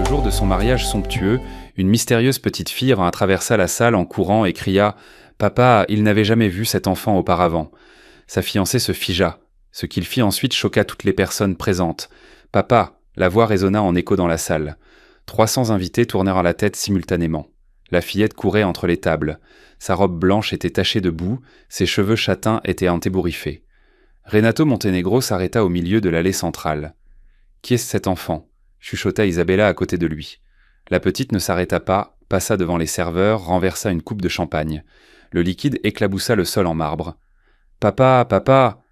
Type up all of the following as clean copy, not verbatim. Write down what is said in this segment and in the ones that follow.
Le jour de son mariage somptueux, une mystérieuse petite fille traversa la salle en courant et cria « Papa, il n'avait jamais vu cet enfant auparavant ». Sa fiancée se figea. Ce qu'il fit ensuite choqua toutes les personnes présentes. « Papa !» La voix résonna en écho dans la salle. 300 invités tournèrent la tête simultanément. La fillette courait entre les tables. Sa robe blanche était tachée de boue, ses cheveux châtains étaient entébouriffés. Renato Montenegro s'arrêta au milieu de l'allée centrale. « Qui est cet enfant ?» chuchota Isabella à côté de lui. La petite ne s'arrêta pas, passa devant les serveurs, renversa une coupe de champagne. Le liquide éclaboussa le sol en marbre. « Papa, papa !»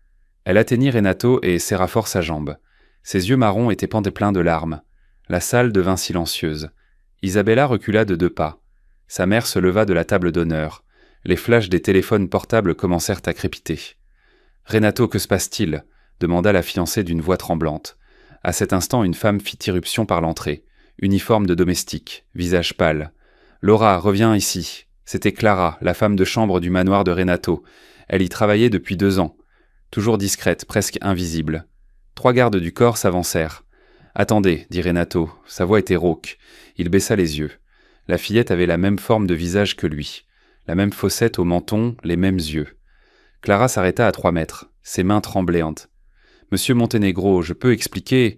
Elle atteignit Renato et serra fort sa jambe. Ses yeux marrons étaient pleins de larmes. La salle devint silencieuse. Isabella recula de 2 pas. Sa mère se leva de la table d'honneur. Les flashs des téléphones portables commencèrent à crépiter. « Renato, que se passe-t-il » demanda la fiancée d'une voix tremblante. À cet instant, une femme fit irruption par l'entrée. Uniforme de domestique, visage pâle. « Laura, reviens ici. » C'était Clara, la femme de chambre du manoir de Renato. Elle y travaillait depuis 2 ans. Toujours discrète, presque invisible. 3 gardes du corps s'avancèrent. « Attendez, » dit Renato. Sa voix était rauque. Il baissa les yeux. La fillette avait la même forme de visage que lui. La même fossette au menton, les mêmes yeux. Clara s'arrêta à 3 mètres, ses mains tremblantes. « Monsieur Montenegro, je peux expliquer… »«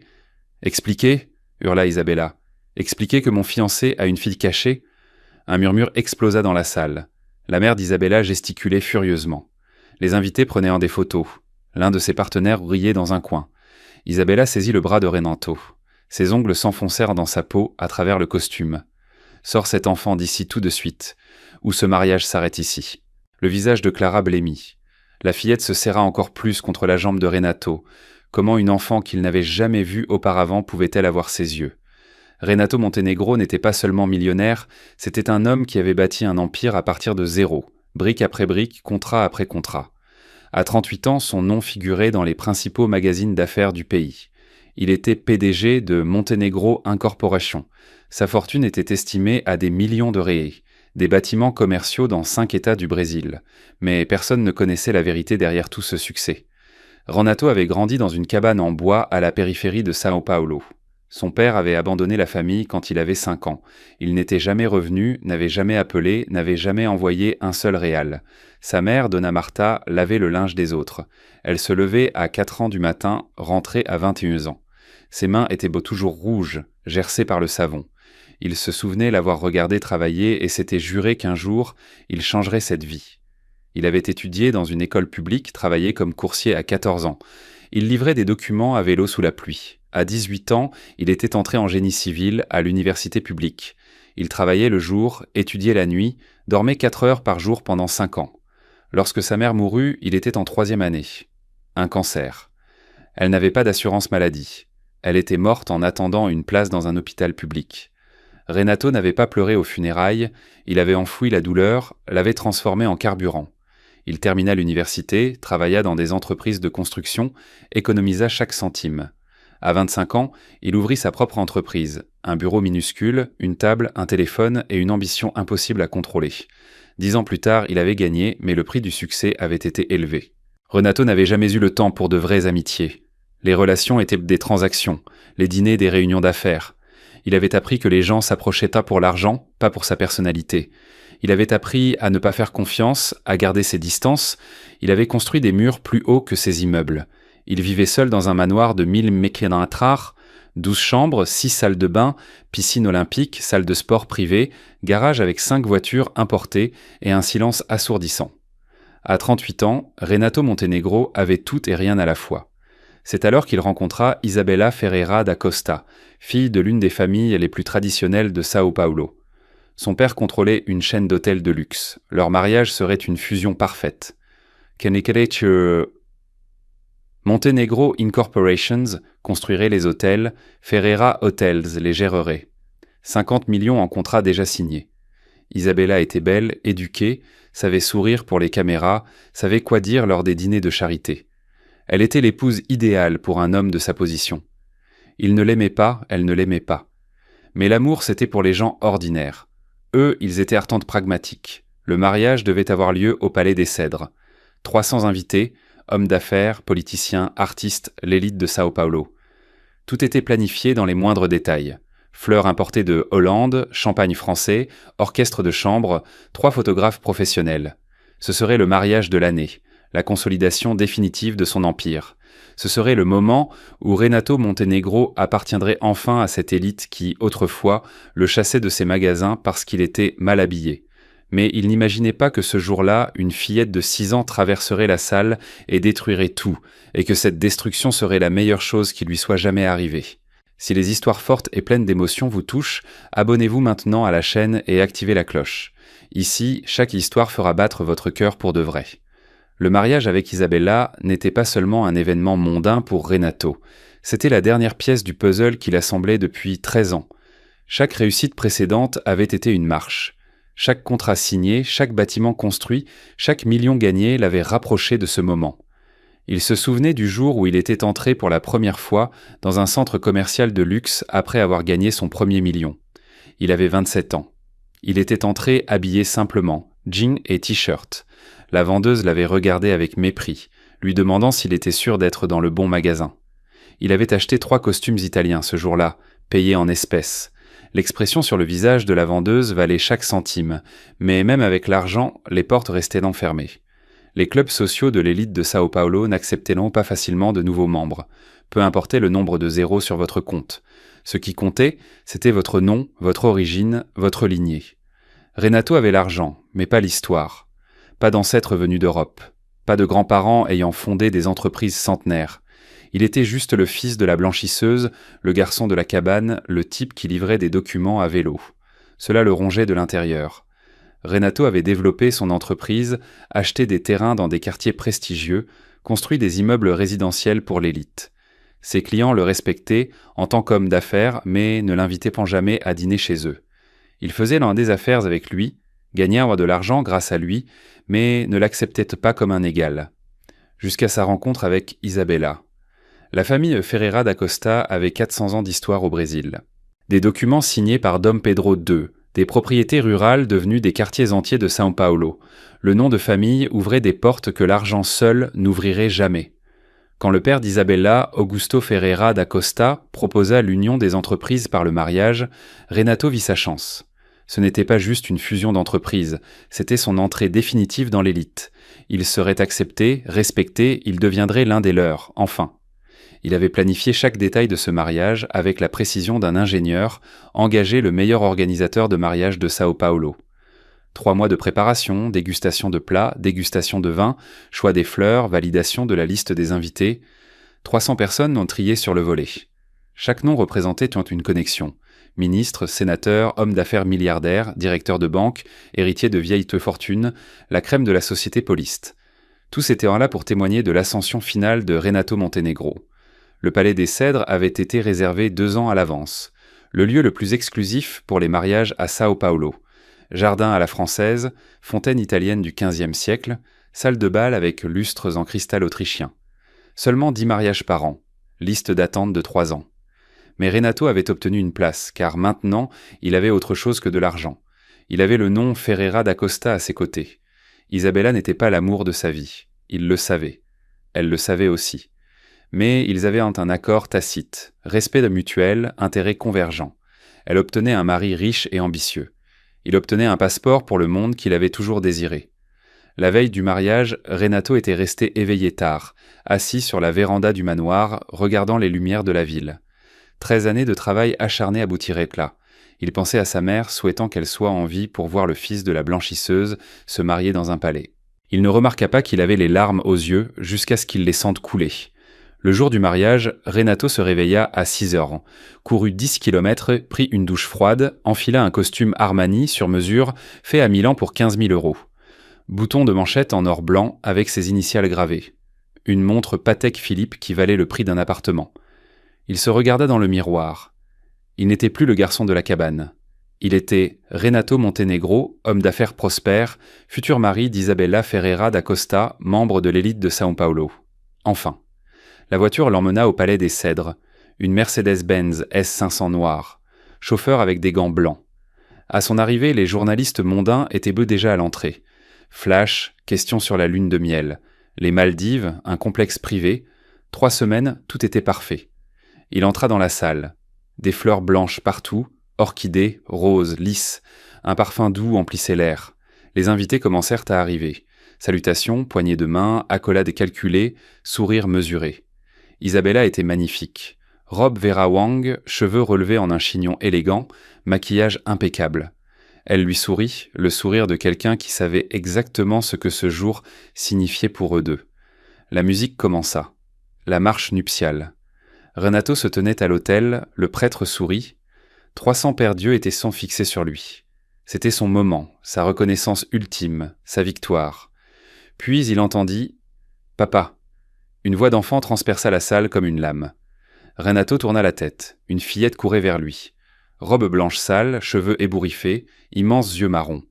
Expliquer » hurla Isabella. « Expliquer que mon fiancé a une fille cachée ?» Un murmure explosa dans la salle. La mère d'Isabella gesticulait furieusement. Les invités prenaient des photos. L'un de ses partenaires riait dans un coin. Isabella saisit le bras de Renato. Ses ongles s'enfoncèrent dans sa peau à travers le costume. « Sors cet enfant d'ici tout de suite, ou ce mariage s'arrête ici. » Le visage de Clara blêmit. La fillette se serra encore plus contre la jambe de Renato. Comment une enfant qu'il n'avait jamais vue auparavant pouvait-elle avoir ses yeux ? Renato Montenegro n'était pas seulement millionnaire, c'était un homme qui avait bâti un empire à partir de zéro, brique après brique, contrat après contrat. À 38 ans, son nom figurait dans les principaux magazines d'affaires du pays. Il était PDG de Montenegro Incorporation. Sa fortune était estimée à des millions de réals, des bâtiments commerciaux dans 5 États du Brésil. Mais personne ne connaissait la vérité derrière tout ce succès. Renato avait grandi dans une cabane en bois à la périphérie de São Paulo. Son père avait abandonné la famille quand il avait 5 ans. Il n'était jamais revenu, n'avait jamais appelé, n'avait jamais envoyé un seul réal. Sa mère, Donna Marta, lavait le linge des autres. Elle se levait à 4 ans du matin, rentrait à 21 ans. Ses mains étaient toujours rouges, gercées par le savon. Il se souvenait l'avoir regardé travailler et s'était juré qu'un jour, il changerait cette vie. Il avait étudié dans une école publique, travaillé comme coursier à 14 ans. Il livrait des documents à vélo sous la pluie. À 18 ans, il était entré en génie civil à l'université publique. Il travaillait le jour, étudiait la nuit, dormait 4 heures par jour pendant 5 ans. Lorsque sa mère mourut, il était en 3e année. Un cancer. Elle n'avait pas d'assurance maladie. Elle était morte en attendant une place dans un hôpital public. Renato n'avait pas pleuré aux funérailles, il avait enfoui la douleur, l'avait transformée en carburant. Il termina l'université, travailla dans des entreprises de construction, économisa chaque centime. À 25 ans, il ouvrit sa propre entreprise, un bureau minuscule, une table, un téléphone et une ambition impossible à contrôler. 10 ans plus tard, il avait gagné, mais le prix du succès avait été élevé. Renato n'avait jamais eu le temps pour de vraies amitiés. Les relations étaient des transactions, les dîners des réunions d'affaires. Il avait appris que les gens s'approchaient pas pour l'argent, pas pour sa personnalité. Il avait appris à ne pas faire confiance, à garder ses distances. Il avait construit des murs plus hauts que ses immeubles. Il vivait seul dans un manoir de 1000 metros, 12 chambres, 6 salles de bain, piscine olympique, salle de sport privée, garage avec 5 voitures importées et un silence assourdissant. À 38 ans, Renato Montenegro avait tout et rien à la fois. C'est alors qu'il rencontra Isabella Ferreira da Costa, fille de l'une des familles les plus traditionnelles de São Paulo. Son père contrôlait une chaîne d'hôtels de luxe. Leur mariage serait une fusion parfaite. Montenegro Incorporations construirait les hôtels, Ferreira Hotels les gérerait. 50 millions en contrats déjà signés. Isabella était belle, éduquée, savait sourire pour les caméras, savait quoi dire lors des dîners de charité. Elle était l'épouse idéale pour un homme de sa position. Il ne l'aimait pas, elle ne l'aimait pas. Mais l'amour, c'était pour les gens ordinaires. Eux, ils étaient ardentes pragmatiques. Le mariage devait avoir lieu au Palais des Cèdres. 300 invités, hommes d'affaires, politiciens, artistes, l'élite de São Paulo. Tout était planifié dans les moindres détails. Fleurs importées de Hollande, champagne français, orchestre de chambre, 3 photographes professionnels. Ce serait le mariage de l'année, la consolidation définitive de son empire. Ce serait le moment où Renato Montenegro appartiendrait enfin à cette élite qui, autrefois, le chassait de ses magasins parce qu'il était mal habillé. Mais il n'imaginait pas que ce jour-là, une fillette de 6 ans traverserait la salle et détruirait tout, et que cette destruction serait la meilleure chose qui lui soit jamais arrivée. Si les histoires fortes et pleines d'émotions vous touchent, abonnez-vous maintenant à la chaîne et activez la cloche. Ici, chaque histoire fera battre votre cœur pour de vrai. Le mariage avec Isabella n'était pas seulement un événement mondain pour Renato, c'était la dernière pièce du puzzle qu'il assemblait depuis 13 ans. Chaque réussite précédente avait été une marche. Chaque contrat signé, chaque bâtiment construit, chaque million gagné l'avait rapproché de ce moment. Il se souvenait du jour où il était entré pour la première fois dans un centre commercial de luxe après avoir gagné son premier million. Il avait 27 ans. Il était entré habillé simplement, jean et t-shirt. La vendeuse l'avait regardé avec mépris, lui demandant s'il était sûr d'être dans le bon magasin. Il avait acheté 3 costumes italiens ce jour-là, payés en espèces. L'expression sur le visage de la vendeuse valait chaque centime, mais même avec l'argent, les portes restaient enfermées. Les clubs sociaux de l'élite de Sao Paulo n'acceptaient pas facilement de nouveaux membres, peu importait le nombre de zéros sur votre compte. Ce qui comptait, c'était votre nom, votre origine, votre lignée. Renato avait l'argent, mais pas l'histoire. Pas d'ancêtres venus d'Europe. Pas de grands-parents ayant fondé des entreprises centenaires. Il était juste le fils de la blanchisseuse, le garçon de la cabane, le type qui livrait des documents à vélo. Cela le rongeait de l'intérieur. Renato avait développé son entreprise, acheté des terrains dans des quartiers prestigieux, construit des immeubles résidentiels pour l'élite. Ses clients le respectaient en tant qu'homme d'affaires, mais ne l'invitaient pas jamais à dîner chez eux. Ils faisaient l'un des affaires avec lui, gagnaient de l'argent grâce à lui, mais ne l'acceptaient pas comme un égal. Jusqu'à sa rencontre avec Isabella. La famille Ferreira da Costa avait 400 ans d'histoire au Brésil. Des documents signés par Dom Pedro II, des propriétés rurales devenues des quartiers entiers de São Paulo. Le nom de famille ouvrait des portes que l'argent seul n'ouvrirait jamais. Quand le père d'Isabella, Augusto Ferreira da Costa, proposa l'union des entreprises par le mariage, Renato vit sa chance. Ce n'était pas juste une fusion d'entreprises, c'était son entrée définitive dans l'élite. Il serait accepté, respecté, il deviendrait l'un des leurs, enfin. Il avait planifié chaque détail de ce mariage avec la précision d'un ingénieur, engagé le meilleur organisateur de mariage de Sao Paulo. 3 mois de préparation, dégustation de plats, dégustation de vin, choix des fleurs, validation de la liste des invités. 300 personnes ont trié sur le volet. Chaque nom représentait une connexion. Ministre, sénateur, homme d'affaires milliardaire, directeur de banque, héritier de vieilles fortunes, la crème de la société poliste. Tous étaient là pour témoigner de l'ascension finale de Renato Montenegro. Le Palais des Cèdres avait été réservé 2 ans à l'avance. Le lieu le plus exclusif pour les mariages à Sao Paulo. Jardin à la française, fontaine italienne du XVe siècle, salle de bal avec lustres en cristal autrichien. Seulement 10 mariages par an, liste d'attente de 3 ans. Mais Renato avait obtenu une place, car maintenant, il avait autre chose que de l'argent. Il avait le nom Ferreira da Costa à ses côtés. Isabella n'était pas l'amour de sa vie. Il le savait. Elle le savait aussi. Mais ils avaient un accord tacite, respect mutuel, intérêt convergent. Elle obtenait un mari riche et ambitieux. Il obtenait un passeport pour le monde qu'il avait toujours désiré. La veille du mariage, Renato était resté éveillé tard, assis sur la véranda du manoir, regardant les lumières de la ville. 13 années de travail acharné aboutiraient là. Il pensait à sa mère, souhaitant qu'elle soit en vie pour voir le fils de la blanchisseuse se marier dans un palais. Il ne remarqua pas qu'il avait les larmes aux yeux jusqu'à ce qu'il les sente couler. Le jour du mariage, Renato se réveilla à 6 heures, courut 10 km, prit une douche froide, enfila un costume Armani sur mesure, fait à Milan pour 15 000 €. Bouton de manchette en or blanc avec ses initiales gravées. Une montre Patek Philippe qui valait le prix d'un appartement. Il se regarda dans le miroir. Il n'était plus le garçon de la cabane. Il était Renato Montenegro, homme d'affaires prospère, futur mari d'Isabella Ferreira da Costa, membre de l'élite de São Paulo. Enfin. La voiture l'emmena au Palais des Cèdres, une Mercedes-Benz S500 noire, chauffeur avec des gants blancs. À son arrivée, les journalistes mondains étaient déjà à l'entrée. Flash, questions sur la lune de miel, les Maldives, un complexe privé. 3 semaines, tout était parfait. Il entra dans la salle. Des fleurs blanches partout, orchidées, roses, lisses. Un parfum doux emplissait l'air. Les invités commencèrent à arriver. Salutations, poignées de main, accolades calculées, sourires mesurés. Isabella était magnifique. Robe Vera Wang, cheveux relevés en un chignon élégant, maquillage impeccable. Elle lui sourit, le sourire de quelqu'un qui savait exactement ce que ce jour signifiait pour eux deux. La musique commença. La marche nuptiale. Renato se tenait à l'autel, le prêtre sourit. 300 paires d'yeux étaient sans fixer sur lui. C'était son moment, sa reconnaissance ultime, sa victoire. Puis il entendit « Papa ». Une voix d'enfant transperça la salle comme une lame. Renato tourna la tête. Une fillette courait vers lui. Robe blanche sale, cheveux ébouriffés, immenses yeux marrons.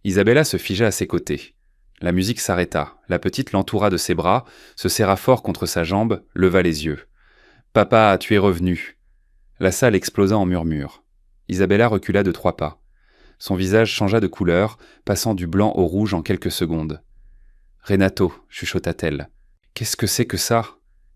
Isabella se figea à ses côtés. La musique s'arrêta. La petite l'entoura de ses bras, se serra fort contre sa jambe, leva les yeux. « Papa, tu es revenu !» La salle explosa en murmures. Isabella recula de 3 pas. Son visage changea de couleur, passant du blanc au rouge en quelques secondes. « Renato » chuchota-t-elle. « Qu'est-ce que c'est que ça ?»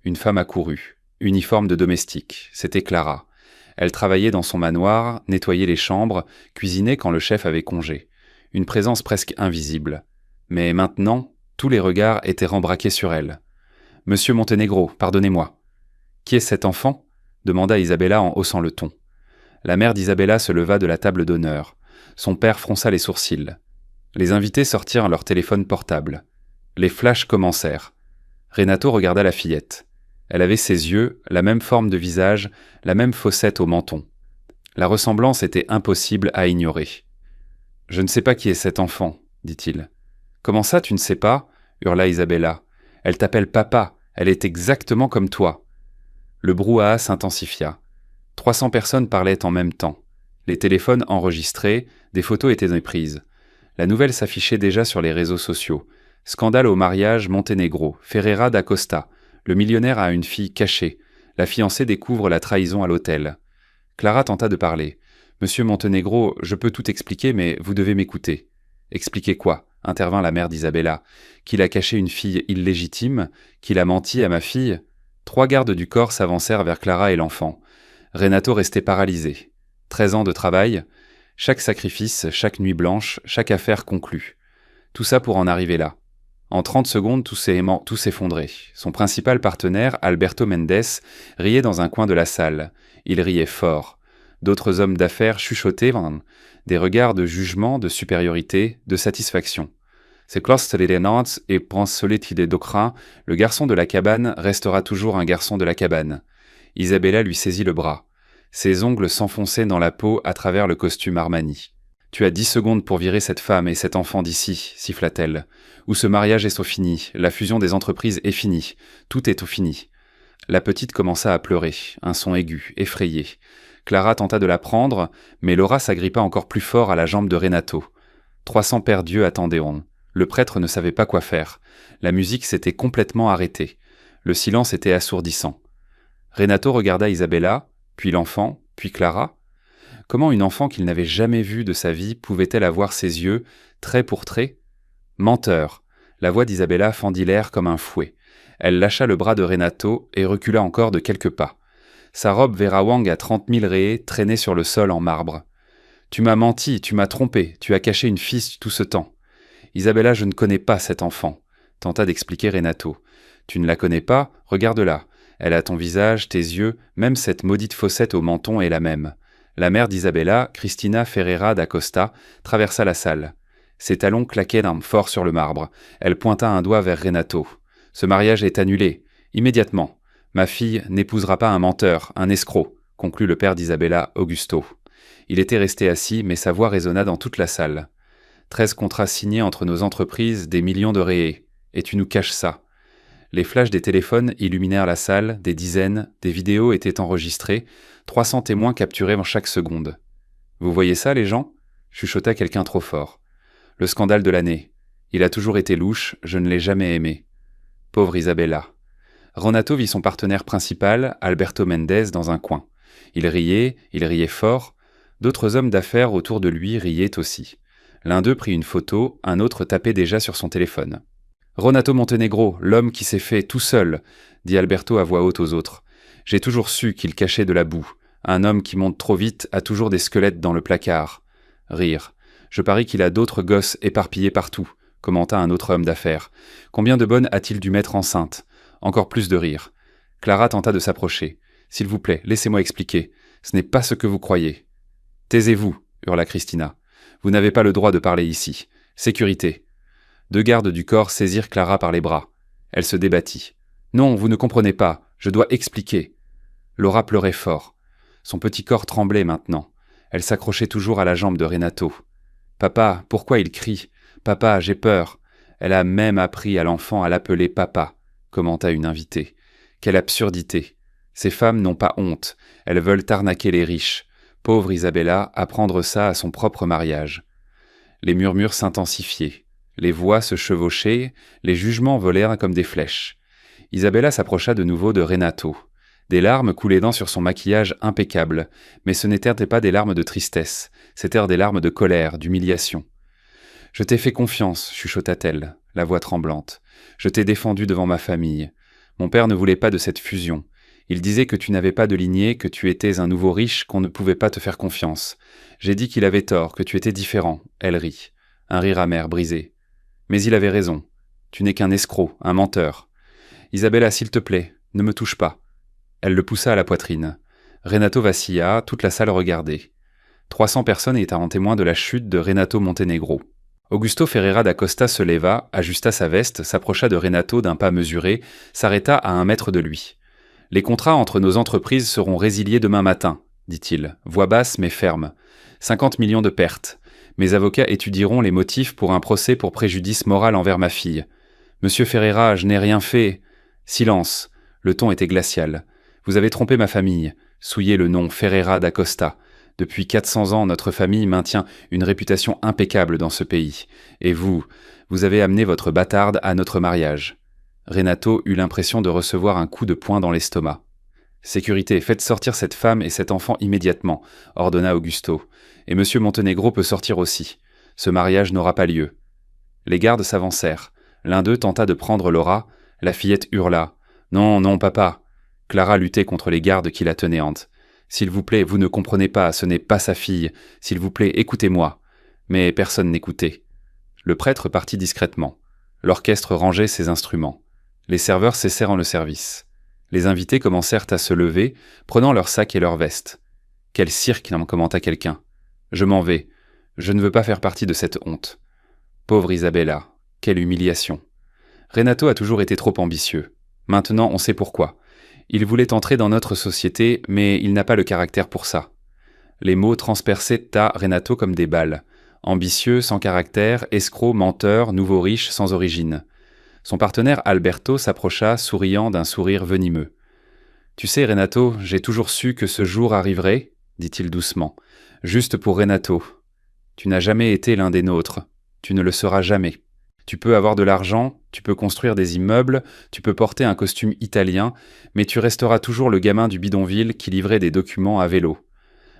Une femme accourut. Uniforme de domestique. C'était Clara. Elle travaillait dans son manoir, nettoyait les chambres, cuisinait quand le chef avait congé. Une présence presque invisible. Mais maintenant, tous les regards étaient rembraqués sur elle. « Monsieur Montenegro, pardonnez-moi. »« Qui est cet enfant ?» demanda Isabella en haussant le ton. La mère d'Isabella se leva de la table d'honneur. Son père fronça les sourcils. Les invités sortirent leur téléphone portable. Les flashs commencèrent. Renato regarda la fillette. Elle avait ses yeux, la même forme de visage, la même fossette au menton. La ressemblance était impossible à ignorer. « Je ne sais pas qui est cet enfant, » dit-il. « Comment ça, tu ne sais pas ?» hurla Isabella. « Elle t'appelle papa, elle est exactement comme toi. » Le brouhaha s'intensifia. 300 personnes parlaient en même temps. Les téléphones enregistraient, des photos étaient prises. La nouvelle s'affichait déjà sur les réseaux sociaux. Scandale au mariage Montenegro, Ferreira da Costa. Le millionnaire a une fille cachée. La fiancée découvre la trahison à l'hôtel. Clara tenta de parler. « Monsieur Montenegro, je peux tout expliquer, mais vous devez m'écouter. »« Expliquer quoi ?» intervint la mère d'Isabella. « Qu'il a caché une fille illégitime, qu'il a menti à ma fille ?» 3 gardes du corps s'avancèrent vers Clara et l'enfant. Renato restait paralysé. 13 ans de travail, chaque sacrifice, chaque nuit blanche, chaque affaire conclue. Tout ça pour en arriver là. En 30 secondes, tout s'effondrait. Son principal partenaire, Alberto Mendes, riait dans un coin de la salle. Il riait fort. D'autres hommes d'affaires chuchotaient, des regards de jugement, de supériorité, de satisfaction. C'est Klosterlidenant et Pransolitidedokra, le garçon de la cabane restera toujours un garçon de la cabane. Isabella lui saisit le bras. Ses ongles s'enfonçaient dans la peau à travers le costume Armani. « Tu as 10 secondes pour virer cette femme et cet enfant d'ici, » siffla-t-elle. « Ou ce mariage est au fini, la fusion des entreprises est finie, tout est au fini. » La petite commença à pleurer, un son aigu, effrayé. Clara tenta de la prendre, mais Laura s'agrippa encore plus fort à la jambe de Renato. 300 paires d'yeux attendaient. Le prêtre ne savait pas quoi faire. La musique s'était complètement arrêtée. Le silence était assourdissant. Renato regarda Isabella, puis l'enfant, puis Clara. Comment une enfant qu'il n'avait jamais vue de sa vie pouvait-elle avoir ses yeux, trait pour trait ? Menteur. La voix d'Isabella fendit l'air comme un fouet. Elle lâcha le bras de Renato et recula encore de quelques pas. Sa robe Vera Wang à 30 000 raies traînait sur le sol en marbre. « Tu m'as menti, tu m'as trompé, tu as caché une fille tout ce temps. » « Isabella, je ne connais pas cet enfant, » tenta d'expliquer Renato. « Tu ne la connais pas ? Regarde-la. Elle a ton visage, tes yeux, même cette maudite fossette au menton est la même. » La mère d'Isabella, Cristina Ferreira da Costa, traversa la salle. Ses talons claquaient d'un fort sur le marbre. Elle pointa un doigt vers Renato. « Ce mariage est annulé. Immédiatement. Ma fille n'épousera pas un menteur, un escroc, » conclut le père d'Isabella, Augusto. Il était resté assis, mais sa voix résonna dans toute la salle. 13 contrats signés entre nos entreprises, des millions de réés. Et tu nous caches ça. Les flashs des téléphones illuminèrent la salle, des dizaines, des vidéos étaient enregistrées, 300 témoins capturés en chaque seconde. « Vous voyez ça, les gens ?» chuchota quelqu'un trop fort. « Le scandale de l'année. Il a toujours été louche, je ne l'ai jamais aimé. » Pauvre Isabella. Renato vit son partenaire principal, Alberto Mendes, dans un coin. Il riait fort. D'autres hommes d'affaires autour de lui riaient aussi. L'un d'eux prit une photo, un autre tapait déjà sur son téléphone. « Renato Montenegro, l'homme qui s'est fait tout seul » dit Alberto à voix haute aux autres. « J'ai toujours su qu'il cachait de la boue. Un homme qui monte trop vite a toujours des squelettes dans le placard. Rire. Je parie qu'il a d'autres gosses éparpillés partout, commenta un autre homme d'affaires. Combien de bonnes a-t-il dû mettre enceinte? Encore plus de rire. Clara tenta de s'approcher. S'il vous plaît, laissez-moi expliquer. Ce n'est pas ce que vous croyez. Taisez-vous, hurla Christina. Vous n'avez pas le droit de parler ici. Sécurité. 2 gardes du corps saisirent Clara par les bras. Elle se débattit. Non, vous ne comprenez pas. Je dois expliquer. Laura pleurait fort. Son petit corps tremblait maintenant. Elle s'accrochait toujours à la jambe de Renato. Papa, pourquoi il crie? Papa, j'ai peur. Elle a même appris à l'enfant à l'appeler papa, commenta une invitée. Quelle absurdité. Ces femmes n'ont pas honte. Elles veulent arnaquer les riches. Pauvre Isabella, apprendre ça à son propre mariage. Les murmures s'intensifiaient. Les voix se chevauchaient, les jugements volèrent comme des flèches. Isabella s'approcha de nouveau de Renato. Des larmes coulaient sur son maquillage impeccable, mais ce n'étaient pas des larmes de tristesse, c'étaient des larmes de colère, d'humiliation. « Je t'ai fait confiance, chuchota-t-elle, la voix tremblante. Je t'ai défendu devant ma famille. Mon père ne voulait pas de cette fusion. Il disait que tu n'avais pas de lignée, que tu étais un nouveau riche, qu'on ne pouvait pas te faire confiance. J'ai dit qu'il avait tort, que tu étais différent. » Elle rit. Un rire amer, brisé. « Mais il avait raison. Tu n'es qu'un escroc, un menteur. Isabella, s'il te plaît, ne me touche pas. » Elle le poussa à la poitrine. Renato vacilla, toute la salle regardait. 300 personnes étaient en témoin de la chute de Renato Montenegro. Augusto Ferreira da Costa se leva, ajusta sa veste, s'approcha de Renato d'un pas mesuré, s'arrêta à 1 mètre de lui. « Les contrats entre nos entreprises seront résiliés demain matin, dit-il, voix basse mais ferme. 50 millions de pertes. Mes avocats étudieront les motifs pour un procès pour préjudice moral envers ma fille. Monsieur Ferreira, je n'ai rien fait. » Silence. Le ton était glacial. Vous avez trompé ma famille, souillé le nom Ferreira da Costa. Depuis 400 ans, notre famille maintient une réputation impeccable dans ce pays. Et vous avez amené votre bâtarde à notre mariage. Renato eut l'impression de recevoir un coup de poing dans l'estomac. Sécurité, faites sortir cette femme et cet enfant immédiatement, ordonna Augusto. Et monsieur Montenegro peut sortir aussi. Ce mariage n'aura pas lieu. Les gardes s'avancèrent. L'un d'eux tenta de prendre Laura. La fillette hurla. Non, non, papa. Clara luttait contre les gardes qui la tenaient. « S'il vous plaît, vous ne comprenez pas, ce n'est pas sa fille. S'il vous plaît, écoutez-moi. » Mais personne n'écoutait. Le prêtre partit discrètement. L'orchestre rangeait ses instruments. Les serveurs cessèrent le service. Les invités commencèrent à se lever, prenant leurs sacs et leurs vestes. « Quel cirque !» commenta quelqu'un. « Je m'en vais. Je ne veux pas faire partie de cette honte. » Pauvre Isabella, quelle humiliation. Renato a toujours été trop ambitieux. Maintenant, on sait pourquoi. Il voulait entrer dans notre société, mais il n'a pas le caractère pour ça. Les mots transperçaient à Renato comme des balles. Ambitieux, sans caractère, escroc, menteur, nouveau riche, sans origine. Son partenaire Alberto s'approcha, souriant d'un sourire venimeux. « Tu sais, Renato, j'ai toujours su que ce jour arriverait, dit-il doucement. Juste pour Renato. Tu n'as jamais été l'un des nôtres. Tu ne le seras jamais. Tu peux avoir de l'argent, tu peux construire des immeubles, tu peux porter un costume italien, mais tu resteras toujours le gamin du bidonville qui livrait des documents à vélo. »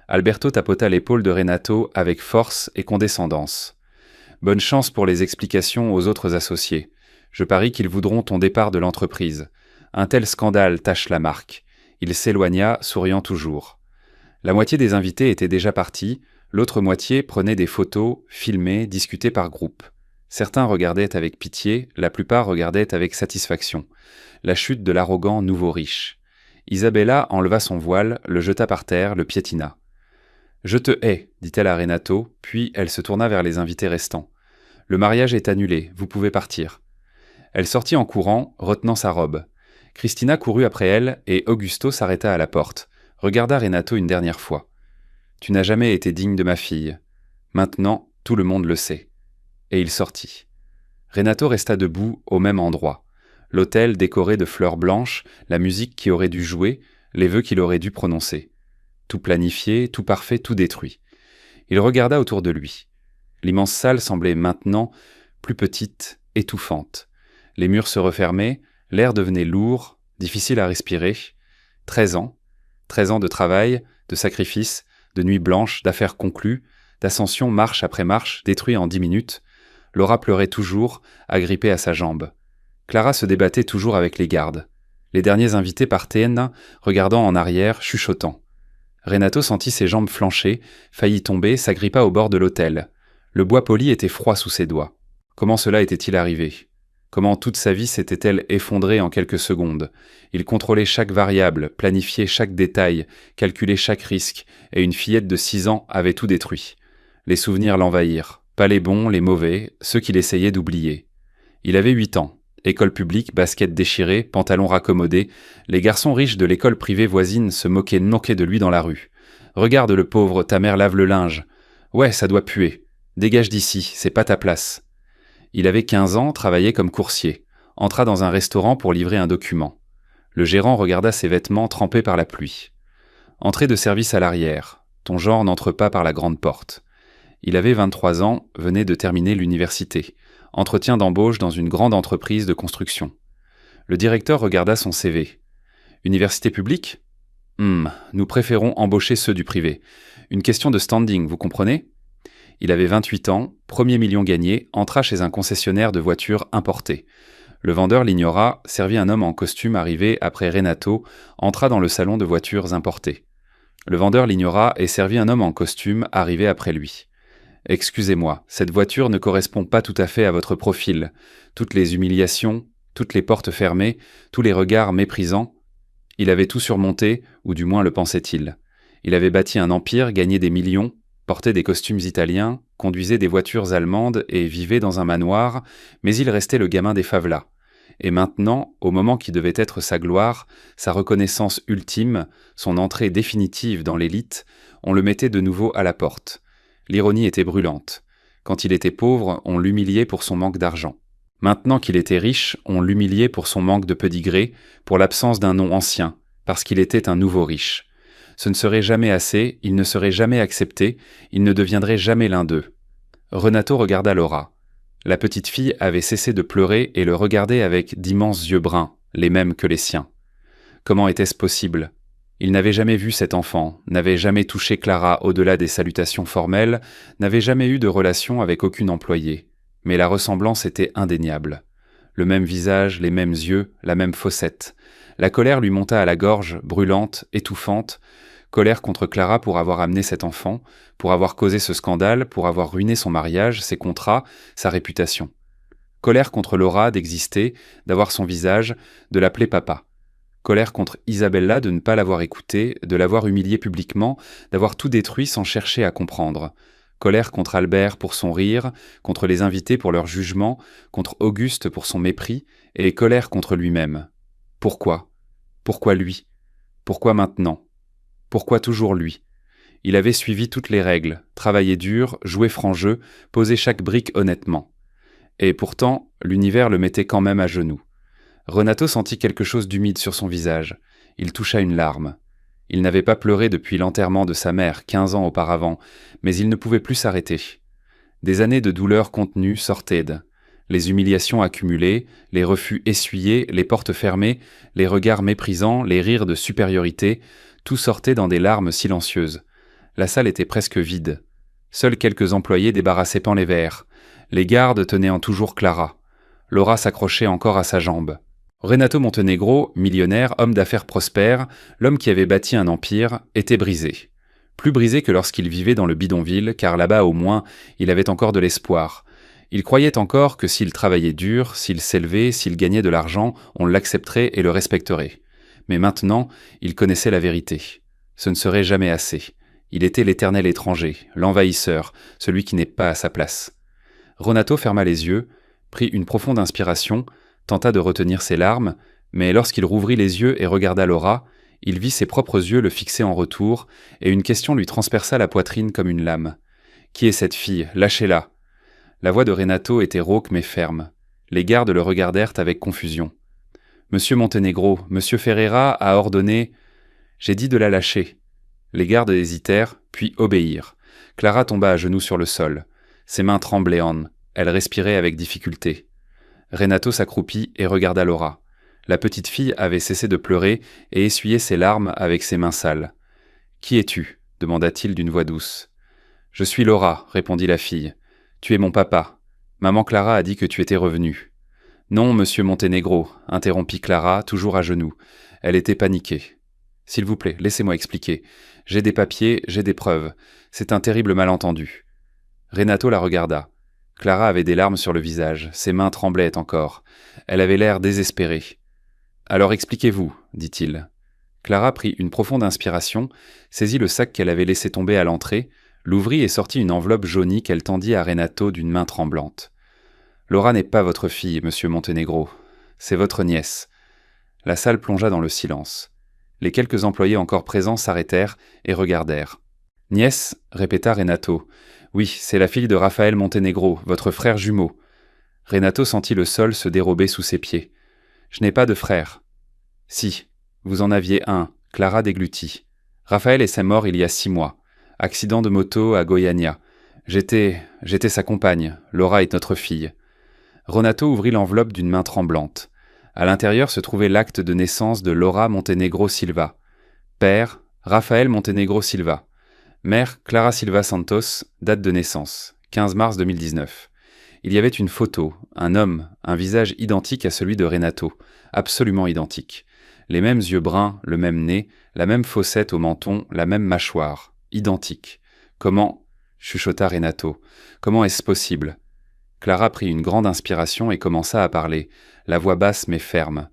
Alberto tapota l'épaule de Renato avec force et condescendance. « Bonne chance pour les explications aux autres associés. Je parie qu'ils voudront ton départ de l'entreprise. Un tel scandale tache la marque. » Il s'éloigna, souriant toujours. La moitié des invités étaient déjà partis, l'autre moitié prenait des photos, filmait, discutait par groupe. Certains regardaient avec pitié, la plupart regardaient avec satisfaction. La chute de l'arrogant nouveau riche. Isabella enleva son voile, le jeta par terre, le piétina. « Je te hais, dit-elle à Renato, puis elle se tourna vers les invités restants. « Le mariage est annulé, vous pouvez partir. » Elle sortit en courant, retenant sa robe. Christina courut après elle et Augusto s'arrêta à la porte, regarda Renato une dernière fois. « Tu n'as jamais été digne de ma fille. Maintenant, tout le monde le sait. » Et il sortit. Renato resta debout au même endroit. L'autel décoré de fleurs blanches, la musique qui aurait dû jouer, les vœux qu'il aurait dû prononcer. Tout planifié, tout parfait, tout détruit. Il regarda autour de lui. L'immense salle semblait maintenant plus petite, étouffante. Les murs se refermaient, l'air devenait lourd, difficile à respirer. 13 ans de travail, de sacrifices, de nuits blanches, d'affaires conclues, d'ascension marche après marche, détruit en 10 minutes. Laura pleurait toujours, agrippée à sa jambe. Clara se débattait toujours avec les gardes. Les derniers invités partaient, regardant en arrière, chuchotant. Renato sentit ses jambes flancher, faillit tomber, s'agrippa au bord de l'autel. Le bois poli était froid sous ses doigts. Comment cela était-il arrivé ? Comment toute sa vie s'était-elle effondrée en quelques secondes ? Il contrôlait chaque variable, planifiait chaque détail, calculait chaque risque, et une fillette de 6 ans avait tout détruit. Les souvenirs l'envahirent, pas les bons, les mauvais, ceux qu'il essayait d'oublier. Il avait 8 ans. École publique, basket déchirée, pantalon raccommodé, les garçons riches de l'école privée voisine se moquaient de lui dans la rue. « Regarde le pauvre, ta mère lave le linge. Ouais, ça doit puer. Dégage d'ici, c'est pas ta place. » Il avait 15 ans, travaillait comme coursier, entra dans un restaurant pour livrer un document. Le gérant regarda ses vêtements trempés par la pluie. « Entrée de service à l'arrière. Ton genre n'entre pas par la grande porte. » Il avait 23 ans, venait de terminer l'université. Entretien d'embauche dans une grande entreprise de construction. Le directeur regarda son CV. « Université publique ? Nous préférons embaucher ceux du privé. Une question de standing, vous comprenez ? » Il avait 28 ans, premier million gagné, entra chez un concessionnaire de voitures importées. Le vendeur l'ignora, servit un homme en costume arrivé après Renato, entra dans le salon de voitures importées. Le vendeur l'ignora et servit un homme en costume arrivé après lui. « Excusez-moi, cette voiture ne correspond pas tout à fait à votre profil. Toutes les humiliations, toutes les portes fermées, tous les regards méprisants. » Il avait tout surmonté, ou du moins le pensait-il. Il avait bâti un empire, gagné des millions, portait des costumes italiens, conduisait des voitures allemandes et vivait dans un manoir, mais il restait le gamin des favelas. Et maintenant, au moment qui devait être sa gloire, sa reconnaissance ultime, son entrée définitive dans l'élite, on le mettait de nouveau à la porte. L'ironie était brûlante. Quand il était pauvre, on l'humiliait pour son manque d'argent. Maintenant qu'il était riche, on l'humiliait pour son manque de pedigree, pour l'absence d'un nom ancien, parce qu'il était un nouveau riche. Ce ne serait jamais assez, il ne serait jamais accepté, il ne deviendrait jamais l'un d'eux. Renato regarda Laura. La petite fille avait cessé de pleurer et le regardait avec d'immenses yeux bruns, les mêmes que les siens. Comment était-ce possible ? Il n'avait jamais vu cet enfant, n'avait jamais touché Clara au-delà des salutations formelles, n'avait jamais eu de relation avec aucune employée. Mais la ressemblance était indéniable. Le même visage, les mêmes yeux, la même fossette. La colère lui monta à la gorge, brûlante, étouffante. Colère contre Clara pour avoir amené cet enfant, pour avoir causé ce scandale, pour avoir ruiné son mariage, ses contrats, sa réputation. Colère contre Laura d'exister, d'avoir son visage, de l'appeler papa. Colère contre Isabella de ne pas l'avoir écoutée, de l'avoir humiliée publiquement, d'avoir tout détruit sans chercher à comprendre. Colère contre Albert pour son rire, contre les invités pour leur jugement, contre Auguste pour son mépris, et colère contre lui-même. Pourquoi ? Pourquoi lui ? Pourquoi maintenant ? Pourquoi toujours lui ? Il avait suivi toutes les règles, travaillé dur, joué franc jeu, posé chaque brique honnêtement. Et pourtant, l'univers le mettait quand même à genoux. Renato sentit quelque chose d'humide sur son visage. Il toucha une larme. Il n'avait pas pleuré depuis l'enterrement de sa mère, 15 ans auparavant, mais il ne pouvait plus s'arrêter. Des années de douleur contenue sortaient d'eux. Les humiliations accumulées, les refus essuyés, les portes fermées, les regards méprisants, les rires de supériorité, tout sortait dans des larmes silencieuses. La salle était presque vide. Seuls quelques employés débarrassaient pan les verres. Les gardes tenaient en toujours Clara. Laura s'accrochait encore à sa jambe. Renato Montenegro, millionnaire, homme d'affaires prospère, l'homme qui avait bâti un empire, était brisé. Plus brisé que lorsqu'il vivait dans le bidonville, car là-bas au moins, il avait encore de l'espoir. Il croyait encore que s'il travaillait dur, s'il s'élevait, s'il gagnait de l'argent, on l'accepterait et le respecterait. Mais maintenant, il connaissait la vérité. Ce ne serait jamais assez. Il était l'éternel étranger, l'envahisseur, celui qui n'est pas à sa place. Renato ferma les yeux, prit une profonde inspiration, tenta de retenir ses larmes, mais lorsqu'il rouvrit les yeux et regarda Laura, il vit ses propres yeux le fixer en retour, et une question lui transperça la poitrine comme une lame. « Qui est cette fille ? Lâchez-la » La voix de Renato était rauque mais ferme. Les gardes le regardèrent avec confusion. « Monsieur Montenegro, Monsieur Ferreira a ordonné... » « J'ai dit de la lâcher. » Les gardes hésitèrent, puis obéirent. Clara tomba à genoux sur le sol. Ses mains tremblaient, elle respirait avec difficulté. Renato s'accroupit et regarda Laura. La petite fille avait cessé de pleurer et essuyait ses larmes avec ses mains sales. « Qui es-tu » demanda-t-il d'une voix douce. « Je suis Laura » répondit la fille. « Tu es mon papa. Maman Clara a dit que tu étais revenu. »« Non, monsieur Montenegro » interrompit Clara, toujours à genoux. Elle était paniquée. S'il vous plaît, laissez-moi expliquer. J'ai des papiers, j'ai des preuves. C'est un terrible malentendu. » Renato la regarda. Clara avait des larmes sur le visage, ses mains tremblaient encore. Elle avait l'air désespérée. « Alors expliquez-vous, » dit-il. Clara prit une profonde inspiration, saisit le sac qu'elle avait laissé tomber à l'entrée, l'ouvrit et sortit une enveloppe jaunie qu'elle tendit à Renato d'une main tremblante. « Laura n'est pas votre fille, monsieur Montenegro. C'est votre nièce. » La salle plongea dans le silence. Les quelques employés encore présents s'arrêtèrent et regardèrent. « Nièce » répéta Renato. « Oui, c'est la fille de Raphaël Montenegro, votre frère jumeau. » Renato sentit le sol se dérober sous ses pieds. « Je n'ai pas de frère. »« Si, vous en aviez un, » Clara déglutit. « Raphaël est mort il y a 6 mois. Accident de moto à Goiânia. J'étais sa compagne. Laura est notre fille. » Renato ouvrit l'enveloppe d'une main tremblante. À l'intérieur se trouvait l'acte de naissance de Laura Montenegro Silva. Père, Raphaël Montenegro Silva. Mère, Clara Silva Santos, date de naissance, 15 mars 2019. Il y avait une photo, un homme, un visage identique à celui de Renato, absolument identique. Les mêmes yeux bruns, le même nez, la même fossette au menton, la même mâchoire, identique. Comment, chuchota Renato, comment est-ce possible ? Clara prit une grande inspiration et commença à parler, la voix basse mais ferme.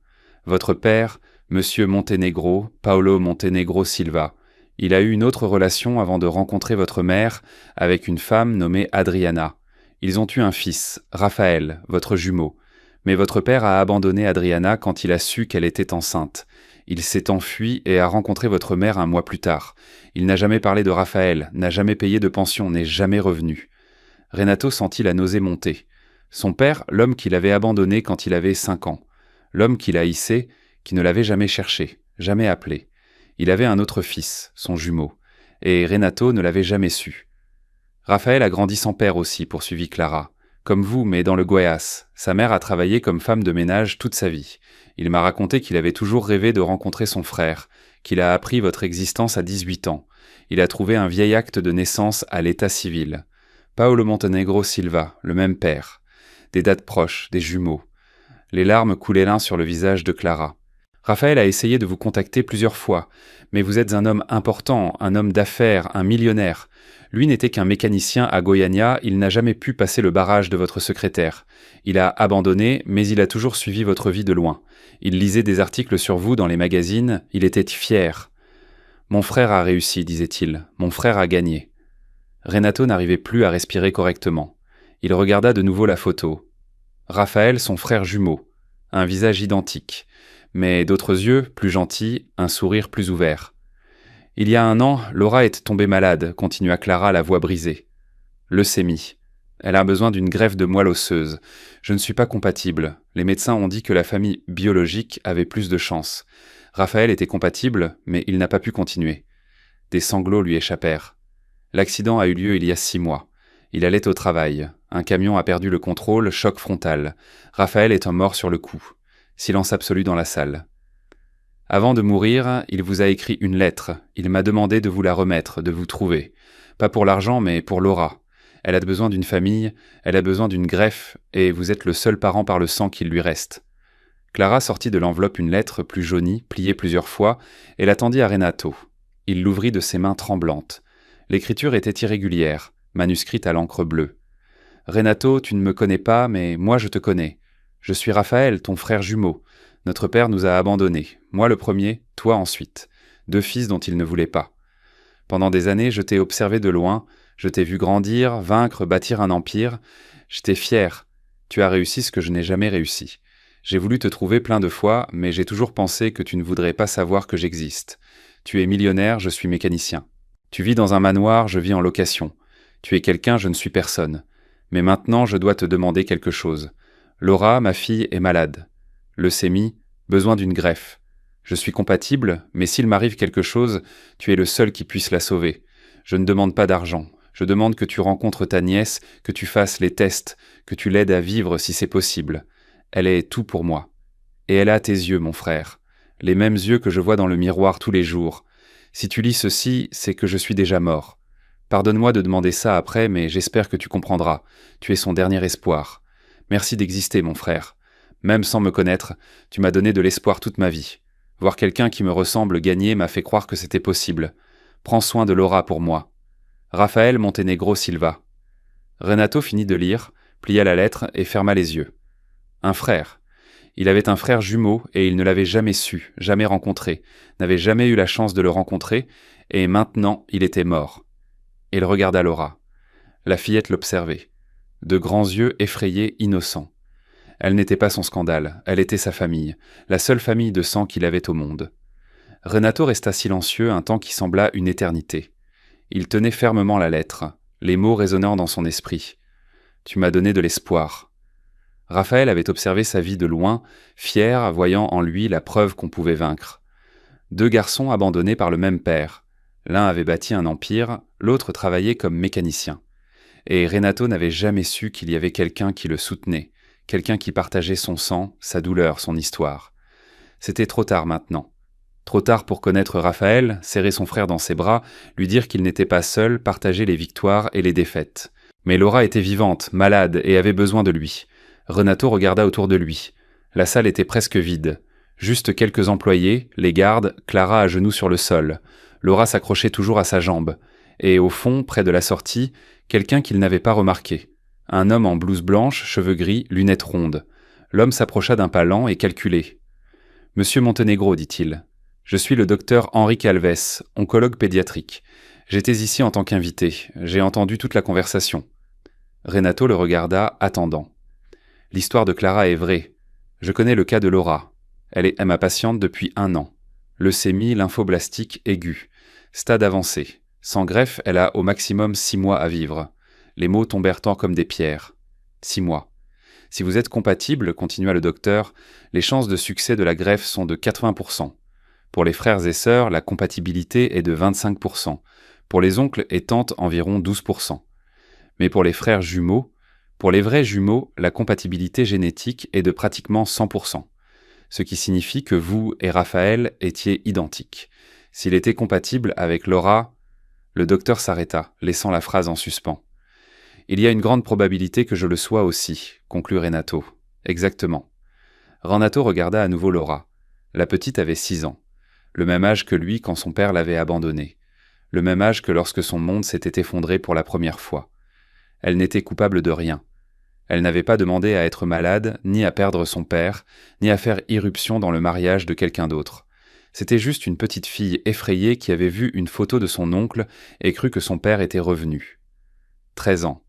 Votre père, monsieur Montenegro, Paolo Montenegro Silva. Il a eu une autre relation avant de rencontrer votre mère avec une femme nommée Adriana. Ils ont eu un fils, Raphaël, votre jumeau. Mais votre père a abandonné Adriana quand il a su qu'elle était enceinte. Il s'est enfui et a rencontré votre mère un mois plus tard. Il n'a jamais parlé de Raphaël, n'a jamais payé de pension, n'est jamais revenu. Renato sentit la nausée monter. Son père, l'homme qu'il avait abandonné quand il avait 5 ans. L'homme qu'il haïssait, qui ne l'avait jamais cherché, jamais appelé. Il avait un autre fils, son jumeau, et Renato ne l'avait jamais su. Raphaël a grandi sans père aussi, poursuivit Clara. Comme vous, mais dans le Goiás. Sa mère a travaillé comme femme de ménage toute sa vie. Il m'a raconté qu'il avait toujours rêvé de rencontrer son frère, qu'il a appris votre existence à 18 ans. Il a trouvé un vieil acte de naissance à l'état civil. Paolo Montenegro Silva, le même père. Des dates proches, des jumeaux. Les larmes coulaient l'un sur le visage de Clara. Raphaël a essayé de vous contacter plusieurs fois, mais vous êtes un homme important, un homme d'affaires, un millionnaire. Lui n'était qu'un mécanicien à Goiânia, il n'a jamais pu passer le barrage de votre secrétaire. Il a abandonné, mais il a toujours suivi votre vie de loin. Il lisait des articles sur vous dans les magazines, il était fier. « Mon frère a réussi, disait-il, mon frère a gagné. » Renato n'arrivait plus à respirer correctement. Il regarda de nouveau la photo. Raphaël, son frère jumeau, un visage identique. Mais d'autres yeux, plus gentils, un sourire plus ouvert. « Il y a 1 an, Laura est tombée malade, » continua Clara, la voix brisée. « Leucémie. Elle a besoin d'une greffe de moelle osseuse. Je ne suis pas compatible. Les médecins ont dit que la famille biologique avait plus de chance. Raphaël était compatible, mais il n'a pas pu continuer. » Des sanglots lui échappèrent. L'accident a eu lieu il y a 6 mois. Il allait au travail. Un camion a perdu le contrôle, choc frontal. Raphaël est mort sur le coup. Silence absolu dans la salle. Avant de mourir, il vous a écrit une lettre. Il m'a demandé de vous la remettre, de vous trouver. Pas pour l'argent, mais pour Laura. Elle a besoin d'une famille, elle a besoin d'une greffe, et vous êtes le seul parent par le sang qu'il lui reste. Clara sortit de l'enveloppe une lettre plus jaunie, pliée plusieurs fois, et la tendit à Renato. Il l'ouvrit de ses mains tremblantes. L'écriture était irrégulière, manuscrite à l'encre bleue. « Renato, tu ne me connais pas, mais moi je te connais. Je suis Raphaël, ton frère jumeau. Notre père nous a abandonnés, moi le premier, toi ensuite. 2 fils dont il ne voulait pas. Pendant des années, je t'ai observé de loin, je t'ai vu grandir, vaincre, bâtir un empire. J'étais fier. Tu as réussi ce que je n'ai jamais réussi. J'ai voulu te trouver plein de fois, mais j'ai toujours pensé que tu ne voudrais pas savoir que j'existe. Tu es millionnaire, je suis mécanicien. Tu vis dans un manoir, je vis en location. Tu es quelqu'un, je ne suis personne. Mais maintenant, je dois te demander quelque chose. Laura, ma fille, est malade. Leucémie, besoin d'une greffe. Je suis compatible, mais s'il m'arrive quelque chose, tu es le seul qui puisse la sauver. Je ne demande pas d'argent. Je demande que tu rencontres ta nièce, que tu fasses les tests, que tu l'aides à vivre si c'est possible. Elle est tout pour moi. Et elle a tes yeux, mon frère. Les mêmes yeux que je vois dans le miroir tous les jours. Si tu lis ceci, c'est que je suis déjà mort. Pardonne-moi de demander ça après, mais j'espère que tu comprendras. Tu es son dernier espoir. Merci d'exister, mon frère. Même sans me connaître, tu m'as donné de l'espoir toute ma vie. Voir quelqu'un qui me ressemble gagner m'a fait croire que c'était possible. Prends soin de Laura pour moi. Raphaël Montenegro Silva. Renato finit de lire, plia la lettre et ferma les yeux. Un frère. Il avait un frère jumeau et il ne l'avait jamais su, jamais rencontré, n'avait jamais eu la chance de le rencontrer, et maintenant il était mort. Il regarda Laura. La fillette l'observait. De grands yeux effrayés, innocents. Elle n'était pas son scandale, elle était sa famille, la seule famille de sang qu'il avait au monde. Renato resta silencieux un temps qui sembla une éternité. Il tenait fermement la lettre, les mots résonnant dans son esprit. « Tu m'as donné de l'espoir. » Raphaël avait observé sa vie de loin, fier, voyant en lui la preuve qu'on pouvait vaincre. Deux garçons abandonnés par le même père. L'un avait bâti un empire, l'autre travaillait comme mécanicien. Et Renato n'avait jamais su qu'il y avait quelqu'un qui le soutenait, quelqu'un qui partageait son sang, sa douleur, son histoire. C'était trop tard maintenant. Trop tard pour connaître Raphaël, serrer son frère dans ses bras, lui dire qu'il n'était pas seul, partager les victoires et les défaites. Mais Laura était vivante, malade et avait besoin de lui. Renato regarda autour de lui. La salle était presque vide. Juste quelques employés, les gardes, Clara à genoux sur le sol. Laura s'accrochait toujours à sa jambe. Et au fond, près de la sortie, quelqu'un qu'il n'avait pas remarqué. Un homme en blouse blanche, cheveux gris, lunettes rondes. L'homme s'approcha d'un pas lent et calculé. « Monsieur Montenegro, dit-il. Je suis le docteur Henri Calves, oncologue pédiatrique. J'étais ici en tant qu'invité. J'ai entendu toute la conversation. » Renato le regarda, attendant. « L'histoire de Clara est vraie. Je connais le cas de Laura. Elle est ma patiente depuis 1 an. Leucémie lymphoblastique aiguë. Stade avancé. Sans greffe, elle a au maximum 6 mois à vivre. » Les mots tombèrent comme des pierres. 6 mois. Si vous êtes compatible, continua le docteur, les chances de succès de la greffe sont de 80%. Pour les frères et sœurs, la compatibilité est de 25%. Pour les oncles et tantes, environ 12%. Mais pour les frères jumeaux, pour les vrais jumeaux, la compatibilité génétique est de pratiquement 100%. Ce qui signifie que vous et Raphaël étiez identiques. S'il était compatible avec Laura... Le docteur s'arrêta, laissant la phrase en suspens. « Il y a une grande probabilité que je le sois aussi, » conclut Renato. « Exactement. » Renato regarda à nouveau Laura. La petite avait 6 ans. Le même âge que lui quand son père l'avait abandonnée. Le même âge que lorsque son monde s'était effondré pour la première fois. Elle n'était coupable de rien. Elle n'avait pas demandé à être malade, ni à perdre son père, ni à faire irruption dans le mariage de quelqu'un d'autre. C'était juste une petite fille effrayée qui avait vu une photo de son oncle et cru que son père était revenu. 13 ans.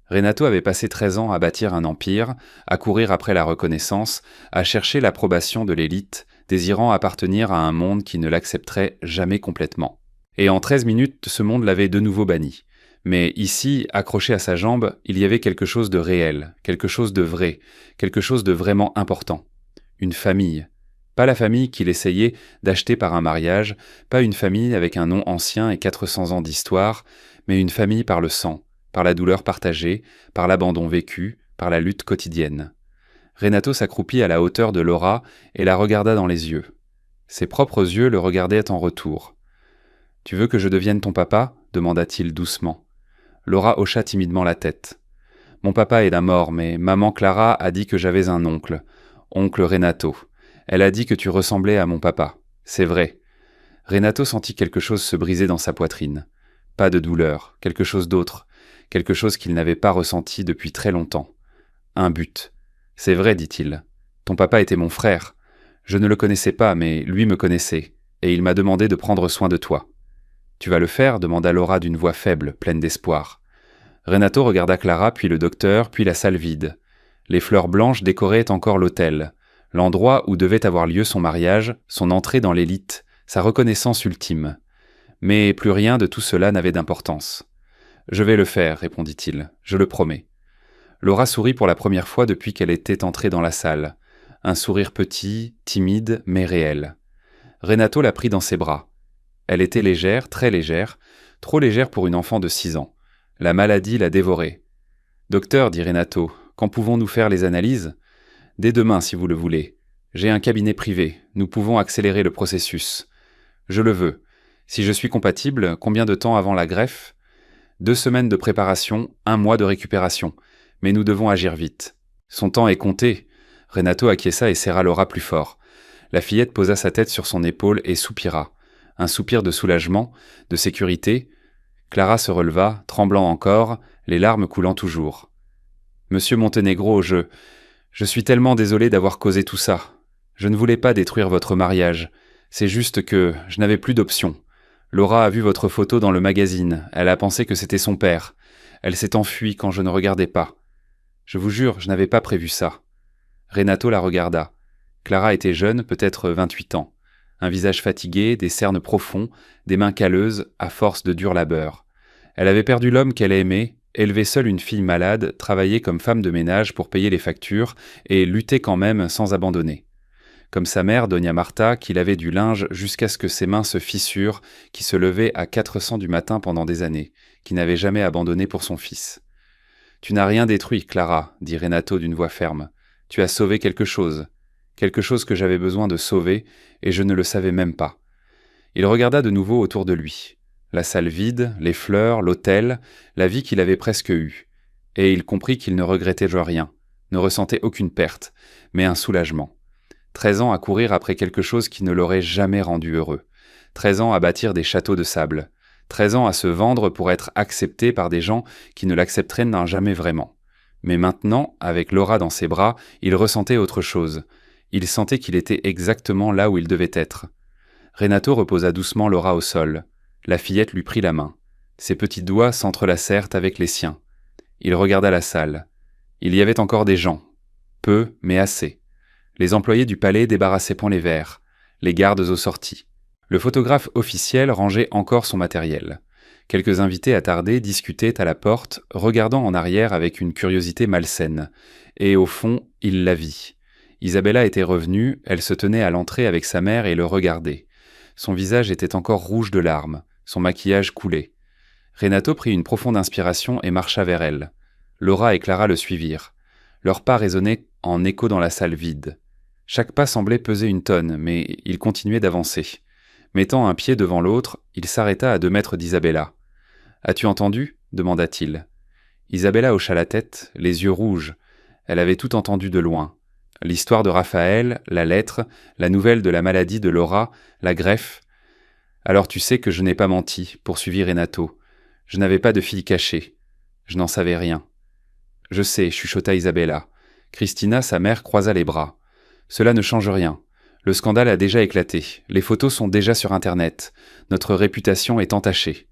Renato avait passé 13 ans à bâtir un empire, à courir après la reconnaissance, à chercher l'approbation de l'élite, désirant appartenir à un monde qui ne l'accepterait jamais complètement. Et en 13 minutes, ce monde l'avait de nouveau banni. Mais ici, accroché à sa jambe, il y avait quelque chose de réel, quelque chose de vrai, quelque chose de vraiment important. Une famille. Pas la famille qu'il essayait d'acheter par un mariage, pas une famille avec un nom ancien et 400 ans d'histoire, mais une famille par le sang, par la douleur partagée, par l'abandon vécu, par la lutte quotidienne. Renato s'accroupit à la hauteur de Laura et la regarda dans les yeux. Ses propres yeux le regardaient en retour. « Tu veux que je devienne ton papa ?» demanda-t-il doucement. Laura hocha timidement la tête. « Mon papa est la mort, mais maman Clara a dit que j'avais un oncle, oncle Renato. Elle a dit que tu ressemblais à mon papa. C'est vrai. » Renato sentit quelque chose se briser dans sa poitrine. Pas de douleur, quelque chose d'autre, quelque chose qu'il n'avait pas ressenti depuis très longtemps. Un but. « C'est vrai, dit-il. Ton papa était mon frère. Je ne le connaissais pas, mais lui me connaissait, et il m'a demandé de prendre soin de toi. »« Tu vas le faire ?» demanda Laura d'une voix faible, pleine d'espoir. Renato regarda Clara, puis le docteur, puis la salle vide. Les fleurs blanches décoraient encore l'autel, l'endroit où devait avoir lieu son mariage, son entrée dans l'élite, sa reconnaissance ultime. Mais plus rien de tout cela n'avait d'importance. « Je vais le faire, répondit-il, je le promets. » Laura sourit pour la première fois depuis qu'elle était entrée dans la salle. Un sourire petit, timide, mais réel. Renato la prit dans ses bras. Elle était légère, très légère, trop légère pour une enfant de 6 ans. La maladie la dévorait. « Docteur, dit Renato, quand pouvons-nous faire les analyses ? » « Dès demain, si vous le voulez. J'ai un cabinet privé, nous pouvons accélérer le processus. »« Je le veux. Si je suis compatible, combien de temps avant la greffe ? » « 2 semaines de préparation, 1 mois de récupération. Mais nous devons agir vite. »« Son temps est compté. » Renato acquiesça et serra Laura plus fort. La fillette posa sa tête sur son épaule et soupira. Un soupir de soulagement, de sécurité. Clara se releva, tremblant encore, les larmes coulant toujours. « Monsieur Montenegro, je suis tellement désolé d'avoir causé tout ça. Je ne voulais pas détruire votre mariage. C'est juste que je n'avais plus d'option. Laura a vu votre photo dans le magazine. Elle a pensé que c'était son père. Elle s'est enfuie quand je ne regardais pas. Je vous jure, je n'avais pas prévu ça. » Renato la regarda. Clara était jeune, peut-être 28 ans. Un visage fatigué, des cernes profonds, des mains calleuses, à force de dur labeur. Elle avait perdu l'homme qu'elle aimait, élevé seule une fille malade, travaillé comme femme de ménage pour payer les factures et luttait quand même sans abandonner. Comme sa mère, Doña Marta, qui lavait du linge jusqu'à ce que ses mains se fissurent, qui se levait à 400 du matin pendant des années, qui n'avait jamais abandonné pour son fils. « Tu n'as rien détruit, Clara, » dit Renato d'une voix ferme. « Tu as sauvé quelque chose que j'avais besoin de sauver, et je ne le savais même pas. » Il regarda de nouveau autour de lui. La salle vide, les fleurs, l'hôtel, la vie qu'il avait presque eue. Et il comprit qu'il ne regrettait rien, ne ressentait aucune perte, mais un soulagement. 13 ans à courir après quelque chose qui ne l'aurait jamais rendu heureux. 13 ans à bâtir des châteaux de sable. 13 ans à se vendre pour être accepté par des gens qui ne l'accepteraient jamais vraiment. Mais maintenant, avec Laura dans ses bras, il ressentait autre chose. Il sentait qu'il était exactement là où il devait être. Renato reposa doucement Laura au sol. La fillette lui prit la main. Ses petits doigts s'entrelacèrent avec les siens. Il regarda la salle. Il y avait encore des gens. Peu, mais assez. Les employés du palais débarrassaient point les verres, les gardes aux sorties. Le photographe officiel rangeait encore son matériel. Quelques invités attardés discutaient à la porte, regardant en arrière avec une curiosité malsaine. Et au fond, il la vit. Isabella était revenue, elle se tenait à l'entrée avec sa mère et le regardait. Son visage était encore rouge de larmes, son maquillage coulait. Renato prit une profonde inspiration et marcha vers elle. Laura et Clara le suivirent. Leurs pas résonnaient en écho dans la salle vide. Chaque pas semblait peser une tonne, mais il continuait d'avancer. Mettant un pied devant l'autre, il s'arrêta à 2 mètres d'Isabella. « As-tu entendu » demanda-t-il. Isabella hocha la tête, les yeux rouges. Elle avait tout entendu de loin. L'histoire de Raphaël, la lettre, la nouvelle de la maladie de Laura, la greffe. « Alors tu sais que je n'ai pas menti, » poursuivit Renato. « Je n'avais pas de fille cachée. Je n'en savais rien. »« Je sais, » chuchota Isabella. Christina, sa mère, croisa les bras. « Cela ne change rien. Le scandale a déjà éclaté. Les photos sont déjà sur Internet. Notre réputation est entachée. »«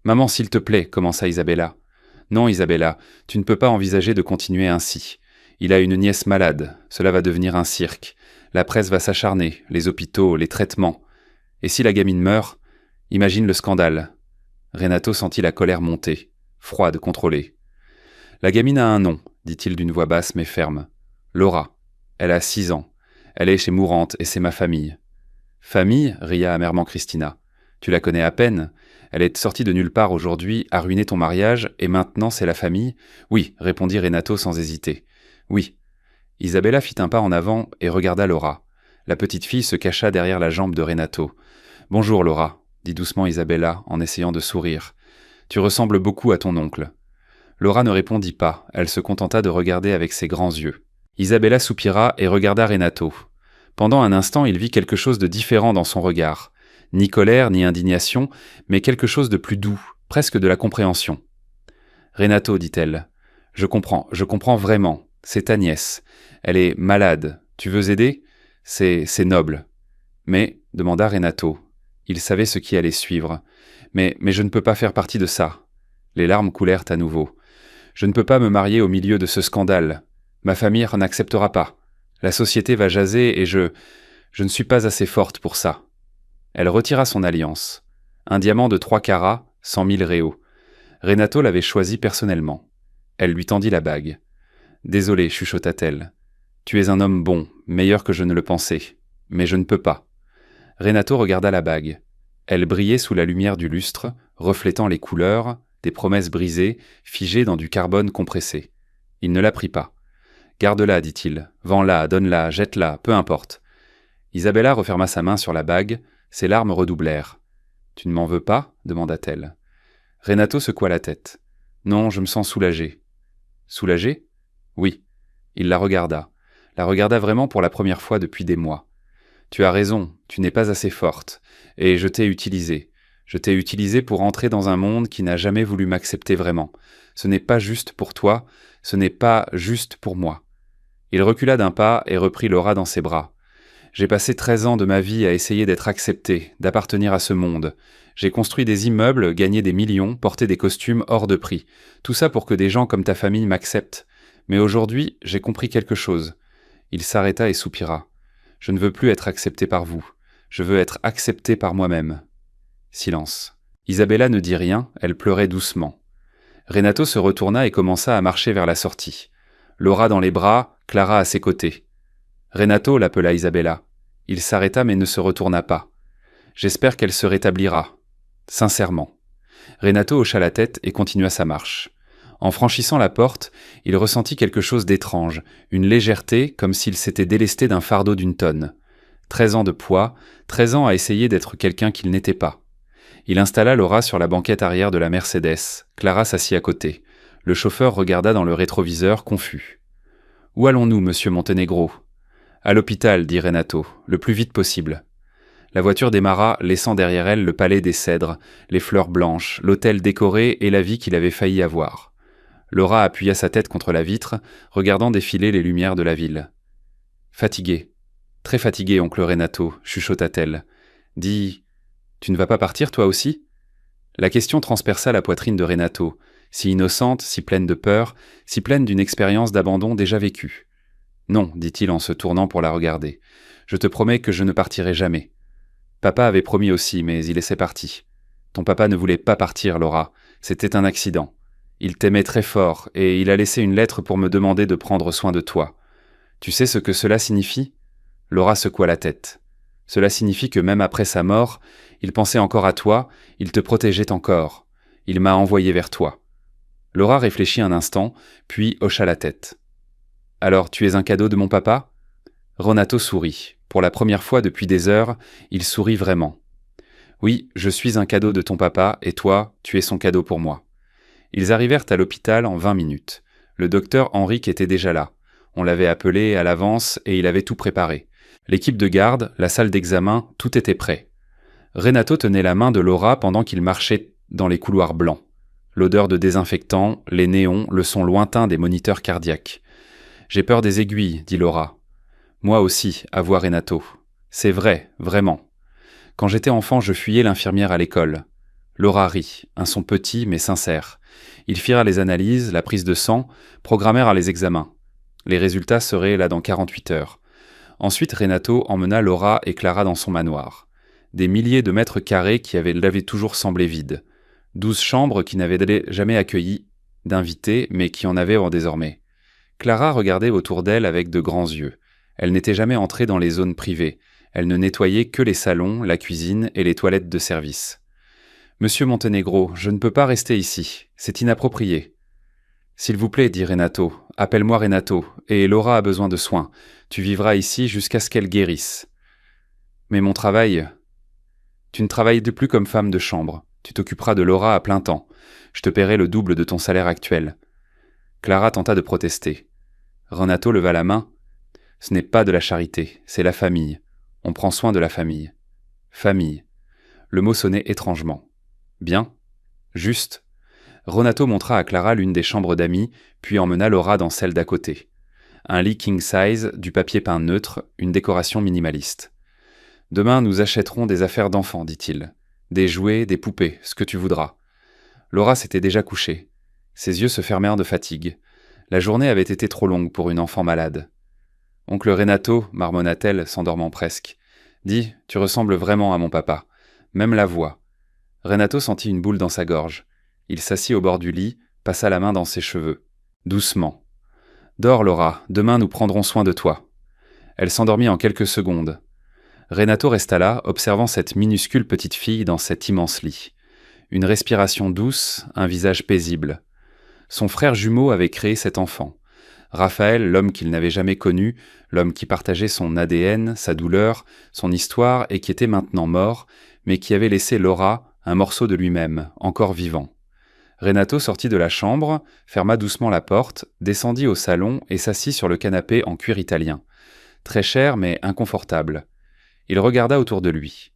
Maman, s'il te plaît, » commença Isabella. « Non, Isabella, tu ne peux pas envisager de continuer ainsi. Il a une nièce malade. Cela va devenir un cirque. La presse va s'acharner, les hôpitaux, les traitements. Et si la gamine meurt, imagine le scandale. » Renato sentit la colère monter, froide, contrôlée. « La gamine a un nom, » dit-il d'une voix basse mais ferme. « Laura. Elle a 6 ans. Elle est chez Mourante et c'est ma famille. »« Famille » ria amèrement Christina. « Tu la connais à peine. Elle est sortie de nulle part aujourd'hui, a ruiné ton mariage, et maintenant c'est la famille ?»« Oui, » répondit Renato sans hésiter. « Oui. » Isabella fit un pas en avant et regarda Laura. La petite fille se cacha derrière la jambe de Renato. « Bonjour Laura, » dit doucement Isabella en essayant de sourire. « Tu ressembles beaucoup à ton oncle. » Laura ne répondit pas, elle se contenta de regarder avec ses grands yeux. Isabella soupira et regarda Renato. Pendant un instant, il vit quelque chose de différent dans son regard. Ni colère, ni indignation, mais quelque chose de plus doux, presque de la compréhension. « Renato, dit-elle, je comprends vraiment, c'est ta nièce. Elle est malade, tu veux aider ? C'est noble. » « Mais, demanda Renato, il savait ce qui allait suivre. « Mais je ne peux pas faire partie de ça. » Les larmes coulèrent à nouveau. « Je ne peux pas me marier au milieu de ce scandale. Ma famille n'acceptera pas. La société va jaser et je ne suis pas assez forte pour ça. » Elle retira son alliance. Un diamant de 3 carats, 100 000 réaux. Renato l'avait choisi personnellement. Elle lui tendit la bague. « Désolée, chuchota-t-elle. Tu es un homme bon, meilleur que je ne le pensais. Mais je ne peux pas. » Renato regarda la bague. Elle brillait sous la lumière du lustre, reflétant les couleurs, des promesses brisées, figées dans du carbone compressé. Il ne la prit pas. « Garde-la, dit-il. Vends-la, donne-la, jette-la, peu importe. » Isabella referma sa main sur la bague, ses larmes redoublèrent. « Tu ne m'en veux pas ?» demanda-t-elle. Renato secoua la tête. « Non, je me sens soulagé. »« Soulagé ? » ?»« Oui. » Il la regarda vraiment pour la première fois depuis des mois. Tu as raison, tu n'es pas assez forte. Et je t'ai utilisée. Je t'ai utilisée pour entrer dans un monde qui n'a jamais voulu m'accepter vraiment. Ce n'est pas juste pour toi, ce n'est pas juste pour moi. » Il recula d'un pas et reprit Laura dans ses bras. « J'ai passé 13 ans de ma vie à essayer d'être accepté, d'appartenir à ce monde. J'ai construit des immeubles, gagné des millions, porté des costumes hors de prix. Tout ça pour que des gens comme ta famille m'acceptent. Mais aujourd'hui, j'ai compris quelque chose. » Il s'arrêta et soupira. « Je ne veux plus être accepté par vous. Je veux être accepté par moi-même. » Silence. Isabella ne dit rien, elle pleurait doucement. Renato se retourna et commença à marcher vers la sortie. Laura dans les bras, Clara à ses côtés. « Renato » l'appela Isabella. Il s'arrêta mais ne se retourna pas. « J'espère qu'elle se rétablira. » Sincèrement. Renato hocha la tête et continua sa marche. En franchissant la porte, il ressentit quelque chose d'étrange, une légèreté comme s'il s'était délesté d'un fardeau d'une tonne. 13 ans de poids, 13 ans à essayer d'être quelqu'un qu'il n'était pas. Il installa Laura sur la banquette arrière de la Mercedes. Clara s'assit à côté. Le chauffeur regarda dans le rétroviseur, confus. « Où allons-nous, monsieur Montenegro ?»« À l'hôpital, dit Renato, le plus vite possible. » La voiture démarra, laissant derrière elle le palais des cèdres, les fleurs blanches, l'hôtel décoré et la vie qu'il avait failli avoir. Laura appuya sa tête contre la vitre, regardant défiler les lumières de la ville. « Fatigué. Très fatigué, oncle Renato, chuchota-t-elle. Dis, tu ne vas pas partir toi aussi ?» La question transperça la poitrine de Renato, si innocente, si pleine de peur, si pleine d'une expérience d'abandon déjà vécue. « Non, dit-il en se tournant pour la regarder. Je te promets que je ne partirai jamais. Papa avait promis aussi, mais il est parti. Ton papa ne voulait pas partir, Laura. C'était un accident. Il t'aimait très fort, et il a laissé une lettre pour me demander de prendre soin de toi. Tu sais ce que cela signifie ?» Laura secoua la tête. « Cela signifie que même après sa mort, il pensait encore à toi, il te protégeait encore. Il m'a envoyé vers toi. » Laura réfléchit un instant, puis hocha la tête. « Alors, tu es un cadeau de mon papa ?» Renato sourit. Pour la première fois depuis des heures, il sourit vraiment. « Oui, je suis un cadeau de ton papa, et toi, tu es son cadeau pour moi. » Ils arrivèrent à l'hôpital en 20 minutes. Le docteur Henrique était déjà là. On l'avait appelé à l'avance et il avait tout préparé. L'équipe de garde, la salle d'examen, tout était prêt. Renato tenait la main de Laura pendant qu'il marchait dans les couloirs blancs. L'odeur de désinfectant, les néons, le son lointain des moniteurs cardiaques. « J'ai peur des aiguilles, dit Laura. Moi aussi, avoua Renato. C'est vrai, vraiment. Quand j'étais enfant, je fuyais l'infirmière à l'école. Laura rit, un son petit mais sincère. Ils firent les analyses, la prise de sang, programmèrent les examens. Les résultats seraient là dans 48 heures. Ensuite, Renato emmena Laura et Clara dans son manoir. Des milliers de mètres carrés qui l'avaient toujours semblé vides. 12 chambres qui n'avaient jamais accueilli d'invités, mais qui en avaient désormais. Clara regardait autour d'elle avec de grands yeux. Elle n'était jamais entrée dans les zones privées. Elle ne nettoyait que les salons, la cuisine et les toilettes de service. « Monsieur Montenegro, je ne peux pas rester ici. C'est inapproprié. »« S'il vous plaît, dit Renato. Appelle-moi Renato, et Laura a besoin de soins. Tu vivras ici jusqu'à ce qu'elle guérisse. »« Mais mon travail... »« Tu ne travailles plus comme femme de chambre. Tu t'occuperas de Laura à plein temps. Je te paierai le double de ton salaire actuel. » Clara tenta de protester. Renato leva la main. « Ce n'est pas de la charité, c'est la famille. On prend soin de la famille. »« Famille. » Le mot sonnait étrangement. « Bien. Juste. » Renato montra à Clara l'une des chambres d'amis, puis emmena Laura dans celle d'à côté. Un lit king size, du papier peint neutre, une décoration minimaliste. « Demain, nous achèterons des affaires d'enfants, dit-il. Des jouets, des poupées, ce que tu voudras. » Laura s'était déjà couchée. Ses yeux se fermèrent de fatigue. La journée avait été trop longue pour une enfant malade. « Oncle Renato, marmonna-t-elle, s'endormant presque. Dis, tu ressembles vraiment à mon papa. Même la voix. » Renato sentit une boule dans sa gorge. Il s'assit au bord du lit, passa la main dans ses cheveux. Doucement. « Dors, Laura, demain nous prendrons soin de toi. » Elle s'endormit en quelques secondes. Renato resta là, observant cette minuscule petite fille dans cet immense lit. Une respiration douce, un visage paisible. Son frère jumeau avait créé cet enfant. Raphaël, l'homme qu'il n'avait jamais connu, l'homme qui partageait son ADN, sa douleur, son histoire et qui était maintenant mort, mais qui avait laissé Laura, un morceau de lui-même, encore vivant. Renato sortit de la chambre, ferma doucement la porte, descendit au salon et s'assit sur le canapé en cuir italien. Très cher mais inconfortable. Il regarda autour de lui.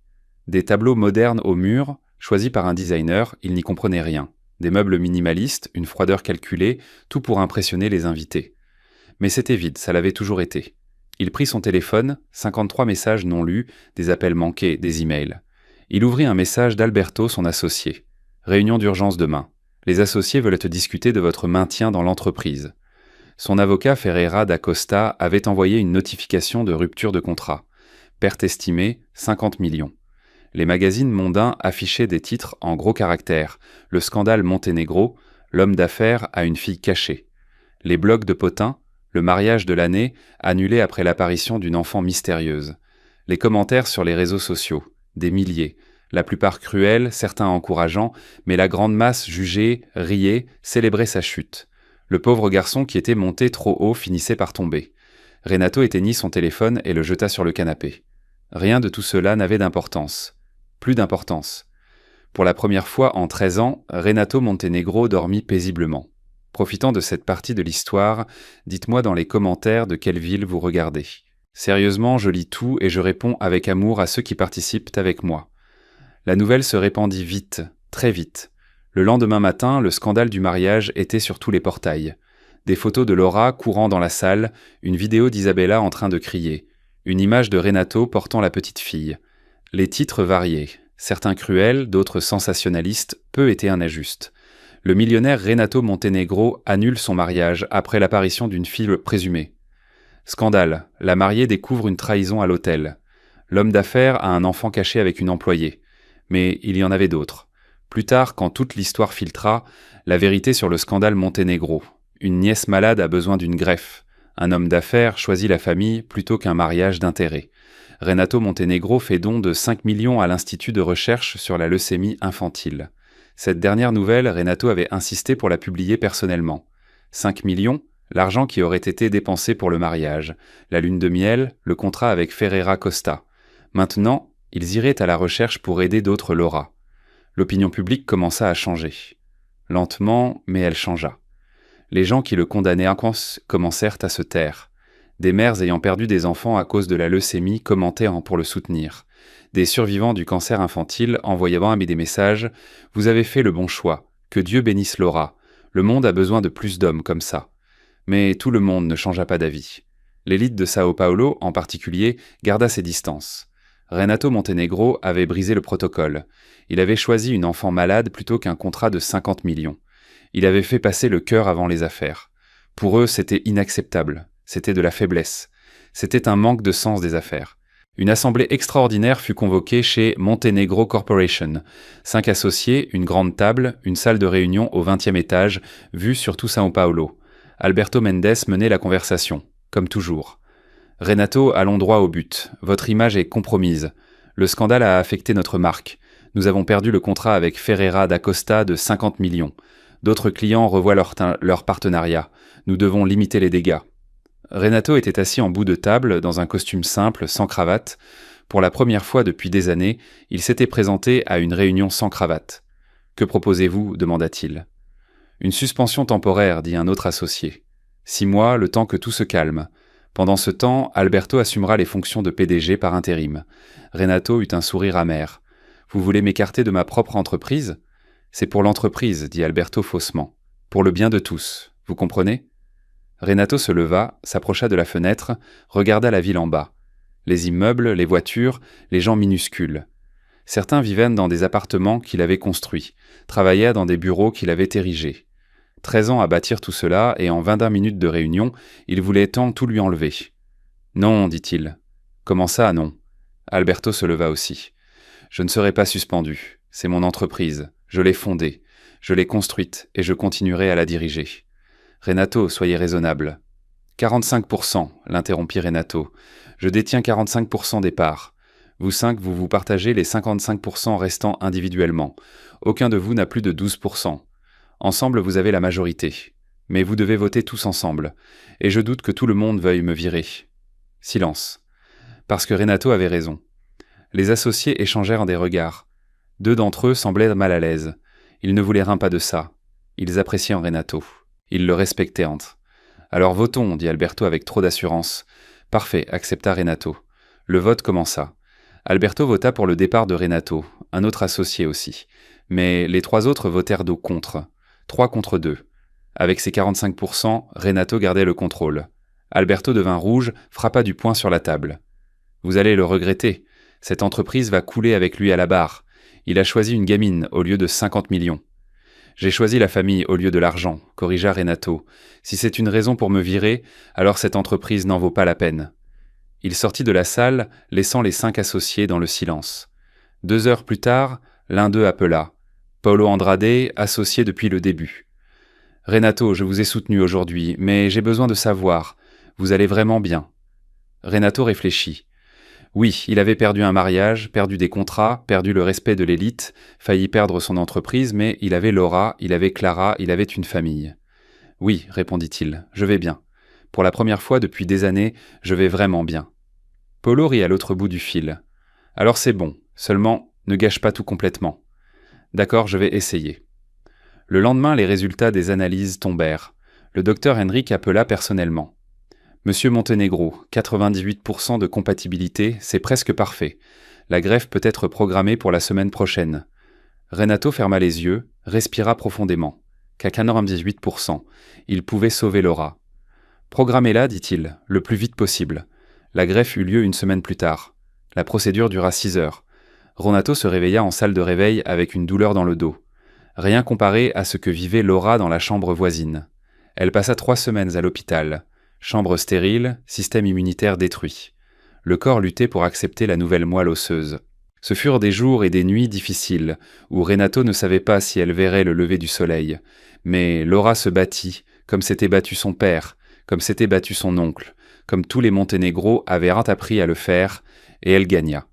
Des tableaux modernes au mur, choisis par un designer, il n'y comprenait rien. Des meubles minimalistes, une froideur calculée, tout pour impressionner les invités. Mais c'était vide, ça l'avait toujours été. Il prit son téléphone, 53 messages non lus, des appels manqués, des emails. Il ouvrit un message d'Alberto, son associé. Réunion d'urgence demain. Les associés veulent te discuter de votre maintien dans l'entreprise. Son avocat Ferreira da Costa avait envoyé une notification de rupture de contrat. Perte estimée, 50 millions. Les magazines mondains affichaient des titres en gros caractères. Le scandale Monténégro, l'homme d'affaires a une fille cachée. Les blogs de potins, le mariage de l'année, annulé après l'apparition d'une enfant mystérieuse. Les commentaires sur les réseaux sociaux, des milliers. La plupart cruels, certains encourageants, mais la grande masse jugeait, riait, célébrait sa chute. Le pauvre garçon qui était monté trop haut finissait par tomber. Renato éteignit son téléphone et le jeta sur le canapé. Rien de tout cela n'avait d'importance. Plus d'importance. Pour la première fois en 13 ans, Renato Montenegro dormit paisiblement. Profitant de cette partie de l'histoire, dites-moi dans les commentaires de quelle ville vous regardez. Sérieusement, je lis tout et je réponds avec amour à ceux qui participent avec moi. La nouvelle se répandit vite, très vite. Le lendemain matin, le scandale du mariage était sur tous les portails. Des photos de Laura courant dans la salle, une vidéo d'Isabella en train de crier, une image de Renato portant la petite fille. Les titres variaient, certains cruels, d'autres sensationnalistes, peu étaient injustes. Le millionnaire Renato Montenegro annule son mariage après l'apparition d'une fille présumée. Scandale, la mariée découvre une trahison à l'hôtel. L'homme d'affaires a un enfant caché avec une employée. Mais il y en avait d'autres. Plus tard, quand toute l'histoire filtra, la vérité sur le scandale Montenegro. Une nièce malade a besoin d'une greffe. Un homme d'affaires choisit la famille plutôt qu'un mariage d'intérêt. Renato Montenegro fait don de 5 millions à l'Institut de recherche sur la leucémie infantile. Cette dernière nouvelle, Renato avait insisté pour la publier personnellement. 5 millions, l'argent qui aurait été dépensé pour le mariage, la lune de miel, le contrat avec Ferreira Costa. Maintenant, ils iraient à la recherche pour aider d'autres Laura. L'opinion publique commença à changer. Lentement, mais elle changea. Les gens qui le condamnaient commencèrent à se taire. Des mères ayant perdu des enfants à cause de la leucémie commentaient pour le soutenir. Des survivants du cancer infantile envoyaient des messages « Vous avez fait le bon choix. Que Dieu bénisse Laura. Le monde a besoin de plus d'hommes comme ça. » Mais tout le monde ne changea pas d'avis. L'élite de Sao Paulo, en particulier, garda ses distances. Renato Montenegro avait brisé le protocole. Il avait choisi une enfant malade plutôt qu'un contrat de 50 millions. Il avait fait passer le cœur avant les affaires. Pour eux, c'était inacceptable. C'était de la faiblesse. C'était un manque de sens des affaires. Une assemblée extraordinaire fut convoquée chez Montenegro Corporation. 5 associés, une grande table, une salle de réunion au 20e étage, vue sur tout Sao Paulo. Alberto Mendes menait la conversation, comme toujours. Renato, allons droit au but. Votre image est compromise. Le scandale a affecté notre marque. Nous avons perdu le contrat avec Ferreira da Costa de 50 millions. D'autres clients revoient leur partenariat. Nous devons limiter les dégâts. Renato était assis en bout de table, dans un costume simple, sans cravate. Pour la première fois depuis des années, il s'était présenté à une réunion sans cravate. « Que proposez-vous » demanda-t-il. « Une suspension temporaire » dit un autre associé. « 6 mois, le temps que tout se calme. Pendant ce temps, Alberto assumera les fonctions de PDG par intérim. » Renato eut un sourire amer. « Vous voulez m'écarter de ma propre entreprise ?»« C'est pour l'entreprise, » dit Alberto faussement. « Pour le bien de tous, vous comprenez ?» Renato se leva, s'approcha de la fenêtre, regarda la ville en bas. Les immeubles, les voitures, les gens minuscules. Certains vivaient dans des appartements qu'il avait construits, travaillaient dans des bureaux qu'il avait érigés. 13 ans à bâtir tout cela, et en 21 minutes de réunion, il voulait tout lui enlever. « Non, dit-il. »« Comment ça, non ?» Alberto se leva aussi. « Je ne serai pas suspendu. C'est mon entreprise. Je l'ai fondée. Je l'ai construite, et je continuerai à la diriger. » Renato, soyez raisonnable. 45%, l'interrompit Renato. Je détiens 45% des parts. Vous 5, vous partagez les 55% restants individuellement. Aucun de vous n'a plus de 12%. Ensemble, vous avez la majorité. Mais vous devez voter tous ensemble. Et je doute que tout le monde veuille me virer. Silence. Parce que Renato avait raison. Les associés échangèrent des regards. 2 d'entre eux semblaient mal à l'aise. Ils ne voulaient rien pas de ça. Ils appréciaient Renato. Ils le respectaient entre. « Alors votons » dit Alberto avec trop d'assurance. « Parfait » accepta Renato. Le vote commença. Alberto vota pour le départ de Renato, un autre associé aussi. Mais les 3 autres votèrent d'eau contre. 3 contre 2. Avec ses 45%, Renato gardait le contrôle. Alberto devint rouge, frappa du poing sur la table. « Vous allez le regretter. Cette entreprise va couler avec lui à la barre. Il a choisi une gamine au lieu de 50 millions. » « J'ai choisi la famille au lieu de l'argent, corrigea Renato. Si c'est une raison pour me virer, alors cette entreprise n'en vaut pas la peine. Il sortit de la salle, laissant les 5 associés dans le silence. 2 heures plus tard, l'un d'eux appela. Paulo Andrade, associé depuis le début. « Renato, je vous ai soutenu aujourd'hui, mais j'ai besoin de savoir. Vous allez vraiment bien. » Renato réfléchit. Oui, il avait perdu un mariage, perdu des contrats, perdu le respect de l'élite, failli perdre son entreprise, mais il avait Laura, il avait Clara, il avait une famille. « Oui, répondit-il, je vais bien. Pour la première fois depuis des années, je vais vraiment bien. » Paulo rit à l'autre bout du fil. « Alors c'est bon, seulement ne gâche pas tout complètement. »« D'accord, je vais essayer. » Le lendemain, les résultats des analyses tombèrent. Le docteur Henrik appela personnellement. Monsieur Montenegro, 98% de compatibilité, c'est presque parfait. La greffe peut être programmée pour la semaine prochaine. Renato ferma les yeux, respira profondément. Qu'à 98%, il pouvait sauver Laura. Programmez-la, dit-il, le plus vite possible. La greffe eut lieu une semaine plus tard. La procédure dura 6 heures. Renato se réveilla en salle de réveil avec une douleur dans le dos. Rien comparé à ce que vivait Laura dans la chambre voisine. Elle passa 3 semaines à l'hôpital. Chambre stérile, système immunitaire détruit. Le corps luttait pour accepter la nouvelle moelle osseuse. Ce furent des jours et des nuits difficiles, où Renato ne savait pas si elle verrait le lever du soleil. Mais Laura se battit, comme s'était battu son père, comme s'était battu son oncle, comme tous les Monténégro avaient appris à le faire, et elle gagna.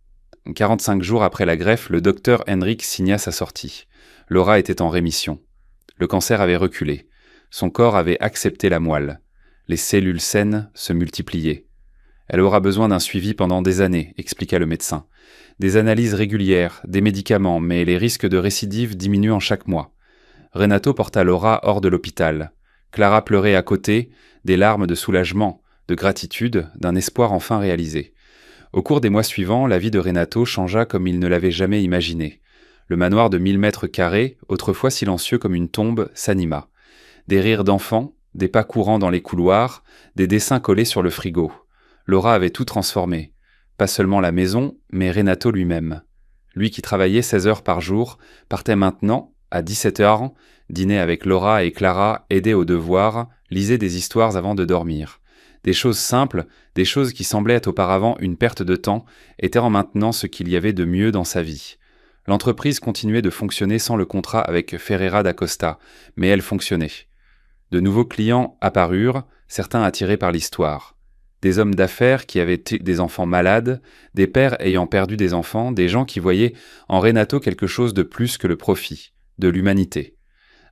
45 jours après la greffe, le docteur Henrik signa sa sortie. Laura était en rémission. Le cancer avait reculé. Son corps avait accepté la moelle. Les cellules saines se multipliaient. Elle aura besoin d'un suivi pendant des années, expliqua le médecin. Des analyses régulières, des médicaments, mais les risques de récidive diminuent en chaque mois. Renato porta Laura hors de l'hôpital. Clara pleurait à côté, des larmes de soulagement, de gratitude, d'un espoir enfin réalisé. Au cours des mois suivants, la vie de Renato changea comme il ne l'avait jamais imaginé. Le manoir de 1000 mètres carrés, autrefois silencieux comme une tombe, s'anima. Des rires d'enfants, des pas courants dans les couloirs, des dessins collés sur le frigo. Laura avait tout transformé. Pas seulement la maison, mais Renato lui-même. Lui qui travaillait 16 heures par jour, partait maintenant, à 17 heures, dîner avec Laura et Clara, aidait aux devoirs, lisait des histoires avant de dormir. Des choses simples, des choses qui semblaient auparavant une perte de temps, étaient maintenant ce qu'il y avait de mieux dans sa vie. L'entreprise continuait de fonctionner sans le contrat avec Ferreira da Costa, mais elle fonctionnait. De nouveaux clients apparurent, certains attirés par l'histoire. Des hommes d'affaires qui avaient des enfants malades, des pères ayant perdu des enfants, des gens qui voyaient en Renato quelque chose de plus que le profit, de l'humanité.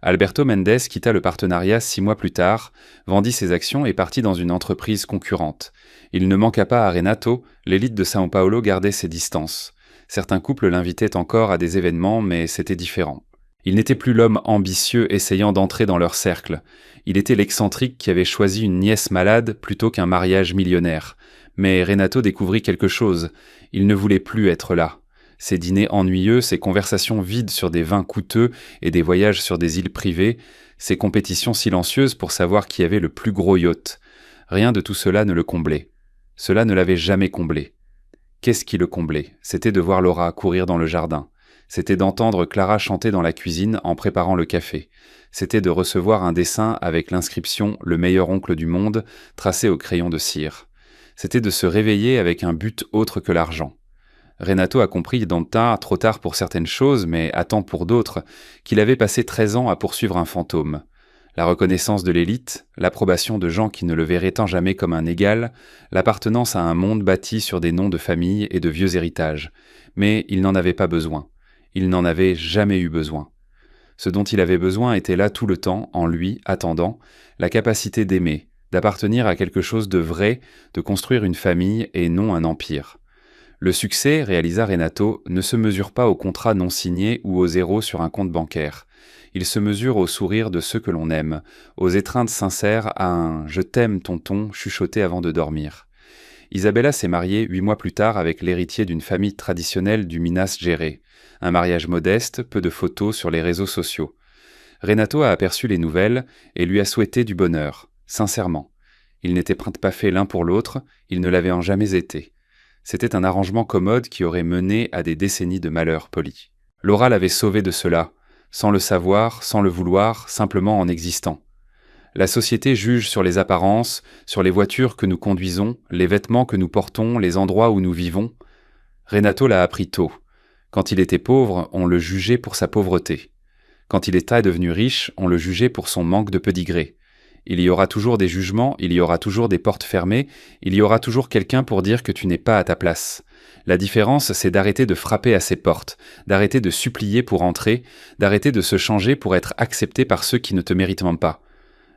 Alberto Mendes quitta le partenariat 6 mois plus tard, vendit ses actions et partit dans une entreprise concurrente. Il ne manqua pas à Renato, l'élite de São Paulo gardait ses distances. Certains couples l'invitaient encore à des événements, mais c'était différent. Il n'était plus l'homme ambitieux essayant d'entrer dans leur cercle. Il était l'excentrique qui avait choisi une nièce malade plutôt qu'un mariage millionnaire. Mais Renato découvrit quelque chose. Il ne voulait plus être là. Ses dîners ennuyeux, ses conversations vides sur des vins coûteux et des voyages sur des îles privées, ses compétitions silencieuses pour savoir qui avait le plus gros yacht. Rien de tout cela ne le comblait. Cela ne l'avait jamais comblé. Qu'est-ce qui le comblait ? C'était de voir Laura courir dans le jardin. C'était d'entendre Clara chanter dans la cuisine en préparant le café. C'était de recevoir un dessin avec l'inscription « Le meilleur oncle du monde » tracé au crayon de cire. C'était de se réveiller avec un but autre que l'argent. Renato a compris dans le tas, trop tard pour certaines choses, mais à temps pour d'autres, qu'il avait passé 13 ans à poursuivre un fantôme. La reconnaissance de l'élite, l'approbation de gens qui ne le verraient tant jamais comme un égal, l'appartenance à un monde bâti sur des noms de famille et de vieux héritages. Mais il n'en avait pas besoin. Il n'en avait jamais eu besoin. Ce dont il avait besoin était là tout le temps, en lui, attendant, la capacité d'aimer, d'appartenir à quelque chose de vrai, de construire une famille et non un empire. Le succès, réalisa Renato, ne se mesure pas aux contrats non signés ou aux zéros sur un compte bancaire. Il se mesure au sourire de ceux que l'on aime, aux étreintes sincères à un « je t'aime tonton » chuchoté avant de dormir. Isabella s'est mariée 8 mois plus tard avec l'héritier d'une famille traditionnelle du Minas Gerais. Un mariage modeste, peu de photos sur les réseaux sociaux. Renato a aperçu les nouvelles et lui a souhaité du bonheur, sincèrement. Ils n'étaient pas faits l'un pour l'autre, ils ne l'avaient en jamais été. C'était un arrangement commode qui aurait mené à des décennies de malheur poli. Laura l'avait sauvé de cela, sans le savoir, sans le vouloir, simplement en existant. La société juge sur les apparences, sur les voitures que nous conduisons, les vêtements que nous portons, les endroits où nous vivons. Renato l'a appris tôt. Quand il était pauvre, on le jugeait pour sa pauvreté. Quand il était devenu riche, on le jugeait pour son manque de pédigré. Il y aura toujours des jugements, il y aura toujours des portes fermées, il y aura toujours quelqu'un pour dire que tu n'es pas à ta place. La différence, c'est d'arrêter de frapper à ces portes, d'arrêter de supplier pour entrer, d'arrêter de se changer pour être accepté par ceux qui ne te méritent même pas.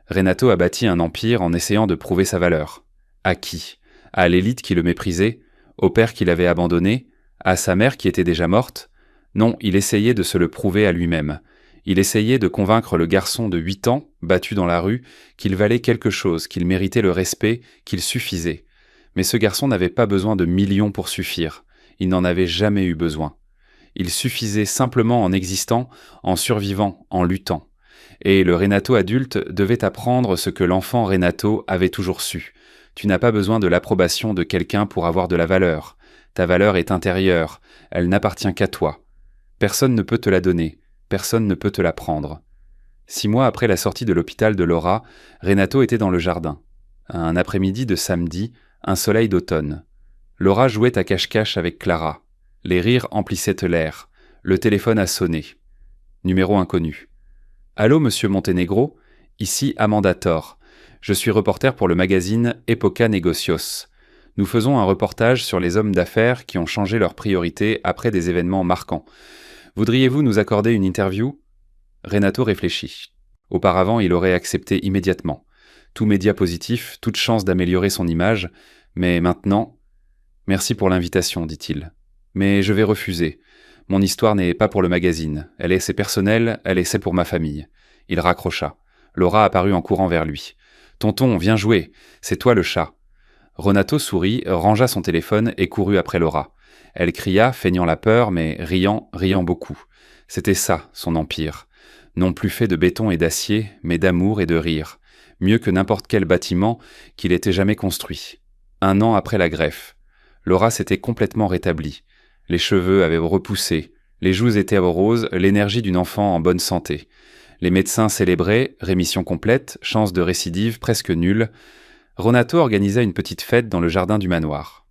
Renato a bâti un empire en essayant de prouver sa valeur. À qui? À l'élite qui le méprisait? Au père qui l'avait abandonné? À sa mère qui était déjà morte? Non, il essayait de se le prouver à lui-même. Il essayait de convaincre le garçon de 8 ans, battu dans la rue, qu'il valait quelque chose, qu'il méritait le respect, qu'il suffisait. Mais ce garçon n'avait pas besoin de millions pour suffire. Il n'en avait jamais eu besoin. Il suffisait simplement en existant, en survivant, en luttant. Et le Renato adulte devait apprendre ce que l'enfant Renato avait toujours su. Tu n'as pas besoin de l'approbation de quelqu'un pour avoir de la valeur. Ta valeur est intérieure, elle n'appartient qu'à toi. Personne ne peut te la donner, personne ne peut te la prendre. 6 mois après la sortie de l'hôpital de Laura, Renato était dans le jardin. Un après-midi de samedi, un soleil d'automne. Laura jouait à cache-cache avec Clara. Les rires emplissaient l'air. Le téléphone a sonné. Numéro inconnu. « Allô, monsieur Montenegro ? Ici Amanda Thor. Je suis reporter pour le magazine Epoca Negocios. Nous faisons un reportage sur les hommes d'affaires qui ont changé leurs priorités après des événements marquants. Voudriez-vous nous accorder une interview ?» Renato réfléchit. Auparavant, il aurait accepté immédiatement. Tout média positif, toute chance d'améliorer son image, mais maintenant... « Merci pour l'invitation, dit-il. Mais je vais refuser. Mon histoire n'est pas pour le magazine. Elle est assez personnelle, elle est celle pour ma famille. » Il raccrocha. Laura apparut en courant vers lui. « Tonton, viens jouer. C'est toi le chat. » Renato sourit, rangea son téléphone et courut après Laura. Elle cria, feignant la peur, mais riant beaucoup. C'était ça, son empire. Non plus fait de béton et d'acier, mais d'amour et de rire. Mieux que n'importe quel bâtiment qu'il ait jamais construit. 1 an après la greffe. Laura s'était complètement rétablie. Les cheveux avaient repoussé, les joues étaient roses, l'énergie d'une enfant en bonne santé. Les médecins célébraient, rémission complète, chance de récidive presque nulle. Renato organisa une petite fête dans le jardin du manoir.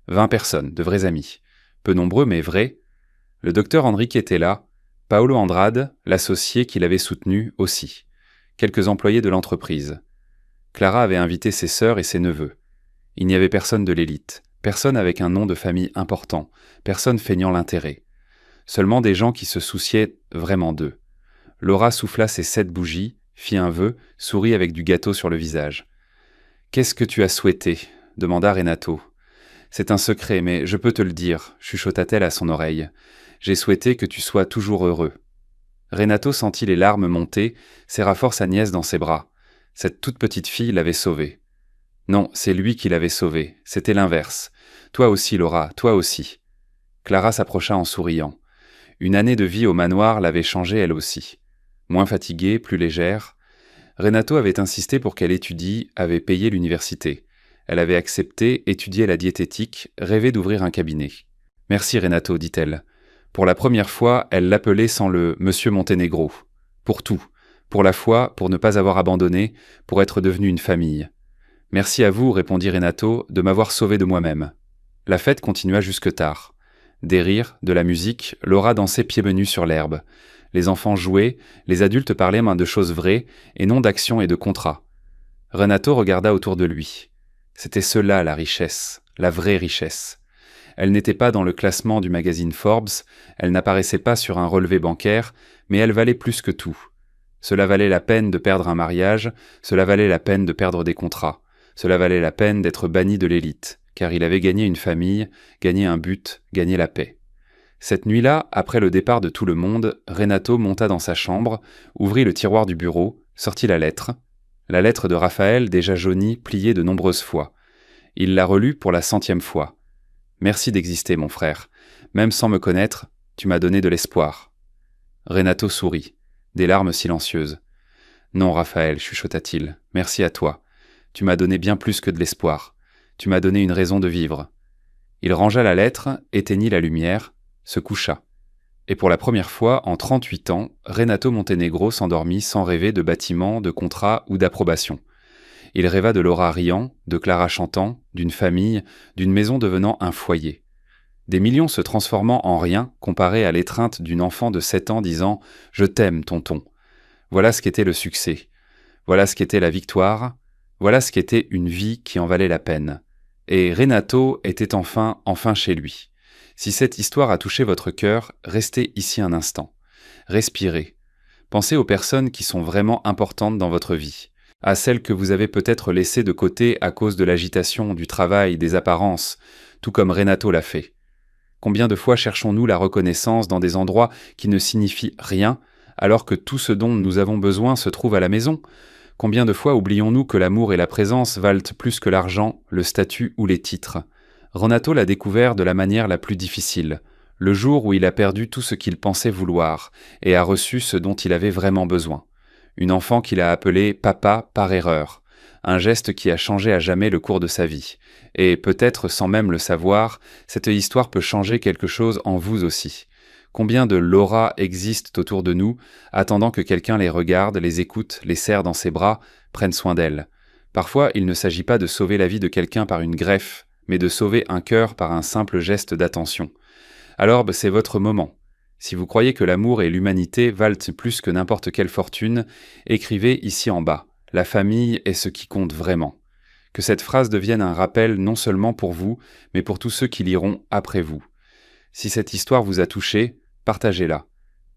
20 personnes, de vrais amis. Peu nombreux, mais vrais. Le docteur Henrique était là, Paolo Andrade, l'associé qui l'avait soutenu, aussi. Quelques employés de l'entreprise. Clara avait invité ses sœurs et ses neveux. Il n'y avait personne de l'élite, personne avec un nom de famille important, personne feignant l'intérêt. Seulement des gens qui se souciaient vraiment d'eux. Laura souffla ses 7 bougies, fit un vœu, sourit avec du gâteau sur le visage. « Qu'est-ce que tu as souhaité ?» demanda Renato. « C'est un secret, mais je peux te le dire, » chuchota-t-elle à son oreille. « J'ai souhaité que tu sois toujours heureux. » Renato sentit les larmes monter, serra fort sa nièce dans ses bras. Cette toute petite fille l'avait sauvé. Non, c'est lui qui l'avait sauvée, c'était l'inverse. Toi aussi, Laura, toi aussi. Clara s'approcha en souriant. Une année de vie au manoir l'avait changée elle aussi. Moins fatiguée, plus légère. Renato avait insisté pour qu'elle étudie, avait payé l'université. Elle avait accepté, étudié la diététique, rêvé d'ouvrir un cabinet. « Merci Renato, dit-elle. Pour la première fois, elle l'appelait sans le « Monsieur Montenegro ». Pour tout. Pour la foi, pour ne pas avoir abandonné, pour être devenue une famille. « Merci à vous, répondit Renato, de m'avoir sauvé de moi-même. » La fête continua jusque tard. Des rires, de la musique, Laura dansait pieds menus sur l'herbe. Les enfants jouaient, les adultes parlaient de choses vraies, et non d'actions et de contrats. Renato regarda autour de lui. C'était cela la richesse, la vraie richesse. Elle n'était pas dans le classement du magazine Forbes, elle n'apparaissait pas sur un relevé bancaire, mais elle valait plus que tout. Cela valait la peine de perdre un mariage, cela valait la peine de perdre des contrats, cela valait la peine d'être banni de l'élite, car il avait gagné une famille, gagné un but, gagné la paix. Cette nuit-là, après le départ de tout le monde, Renato monta dans sa chambre, ouvrit le tiroir du bureau, sortit la lettre de Raphaël déjà jaunie, pliée de nombreuses fois. Il l'a relu pour la 100e fois. Merci d'exister, mon frère. Même sans me connaître, tu m'as donné de l'espoir. Renato sourit, des larmes silencieuses. Non, Raphaël, chuchota-t-il, merci à toi. Tu m'as donné bien plus que de l'espoir. Tu m'as donné une raison de vivre. Il rangea la lettre, éteignit la lumière, se coucha. Et pour la première fois, en 38 ans, Renato Montenegro s'endormit sans rêver de bâtiments, de contrats ou d'approbation. Il rêva de Laura riant, de Clara chantant, d'une famille, d'une maison devenant un foyer. Des millions se transformant en rien comparé à l'étreinte d'une enfant de 7 ans disant « Je t'aime, tonton ». Voilà ce qu'était le succès. Voilà ce qu'était la victoire. Voilà ce qu'était une vie qui en valait la peine. Et Renato était enfin chez lui. Si cette histoire a touché votre cœur, restez ici un instant. Respirez. Pensez aux personnes qui sont vraiment importantes dans votre vie, à celles que vous avez peut-être laissées de côté à cause de l'agitation, du travail, des apparences, tout comme Renato l'a fait. Combien de fois cherchons-nous la reconnaissance dans des endroits qui ne signifient rien, alors que tout ce dont nous avons besoin se trouve à la maison ? Combien de fois oublions-nous que l'amour et la présence valent plus que l'argent, le statut ou les titres ? Renato l'a découvert de la manière la plus difficile, le jour où il a perdu tout ce qu'il pensait vouloir et a reçu ce dont il avait vraiment besoin. Une enfant qu'il a appelée papa par erreur, un geste qui a changé à jamais le cours de sa vie. Et peut-être sans même le savoir, cette histoire peut changer quelque chose en vous aussi. Combien de Laura existent autour de nous, attendant que quelqu'un les regarde, les écoute, les serre dans ses bras, prenne soin d'elles. Parfois, il ne s'agit pas de sauver la vie de quelqu'un par une greffe, mais de sauver un cœur par un simple geste d'attention. Alors, c'est votre moment. Si vous croyez que l'amour et l'humanité valent plus que n'importe quelle fortune, écrivez ici en bas. La famille est ce qui compte vraiment. Que cette phrase devienne un rappel non seulement pour vous, mais pour tous ceux qui liront après vous. Si cette histoire vous a touché, partagez-la.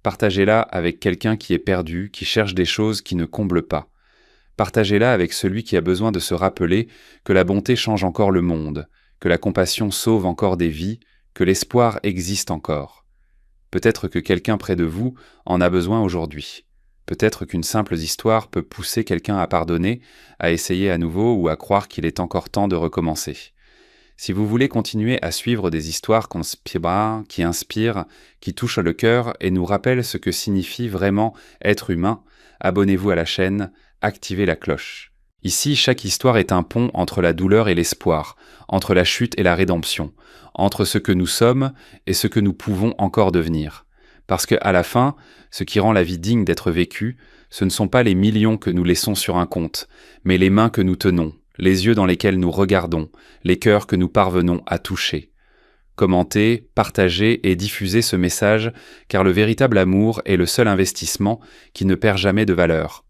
Partagez-la avec quelqu'un qui est perdu, qui cherche des choses qui ne comblent pas. Partagez-la avec celui qui a besoin de se rappeler que la bonté change encore le monde, que la compassion sauve encore des vies, que l'espoir existe encore. Peut-être que quelqu'un près de vous en a besoin aujourd'hui. Peut-être qu'une simple histoire peut pousser quelqu'un à pardonner, à essayer à nouveau ou à croire qu'il est encore temps de recommencer. Si vous voulez continuer à suivre des histoires qui inspirent, qui touchent le cœur et nous rappellent ce que signifie vraiment être humain, abonnez-vous à la chaîne, activez la cloche. Ici, chaque histoire est un pont entre la douleur et l'espoir, entre la chute et la rédemption, entre ce que nous sommes et ce que nous pouvons encore devenir. Parce qu'à la fin, ce qui rend la vie digne d'être vécue, ce ne sont pas les millions que nous laissons sur un compte, mais les mains que nous tenons, les yeux dans lesquels nous regardons, les cœurs que nous parvenons à toucher. Commentez, partagez et diffusez ce message, car le véritable amour est le seul investissement qui ne perd jamais de valeur.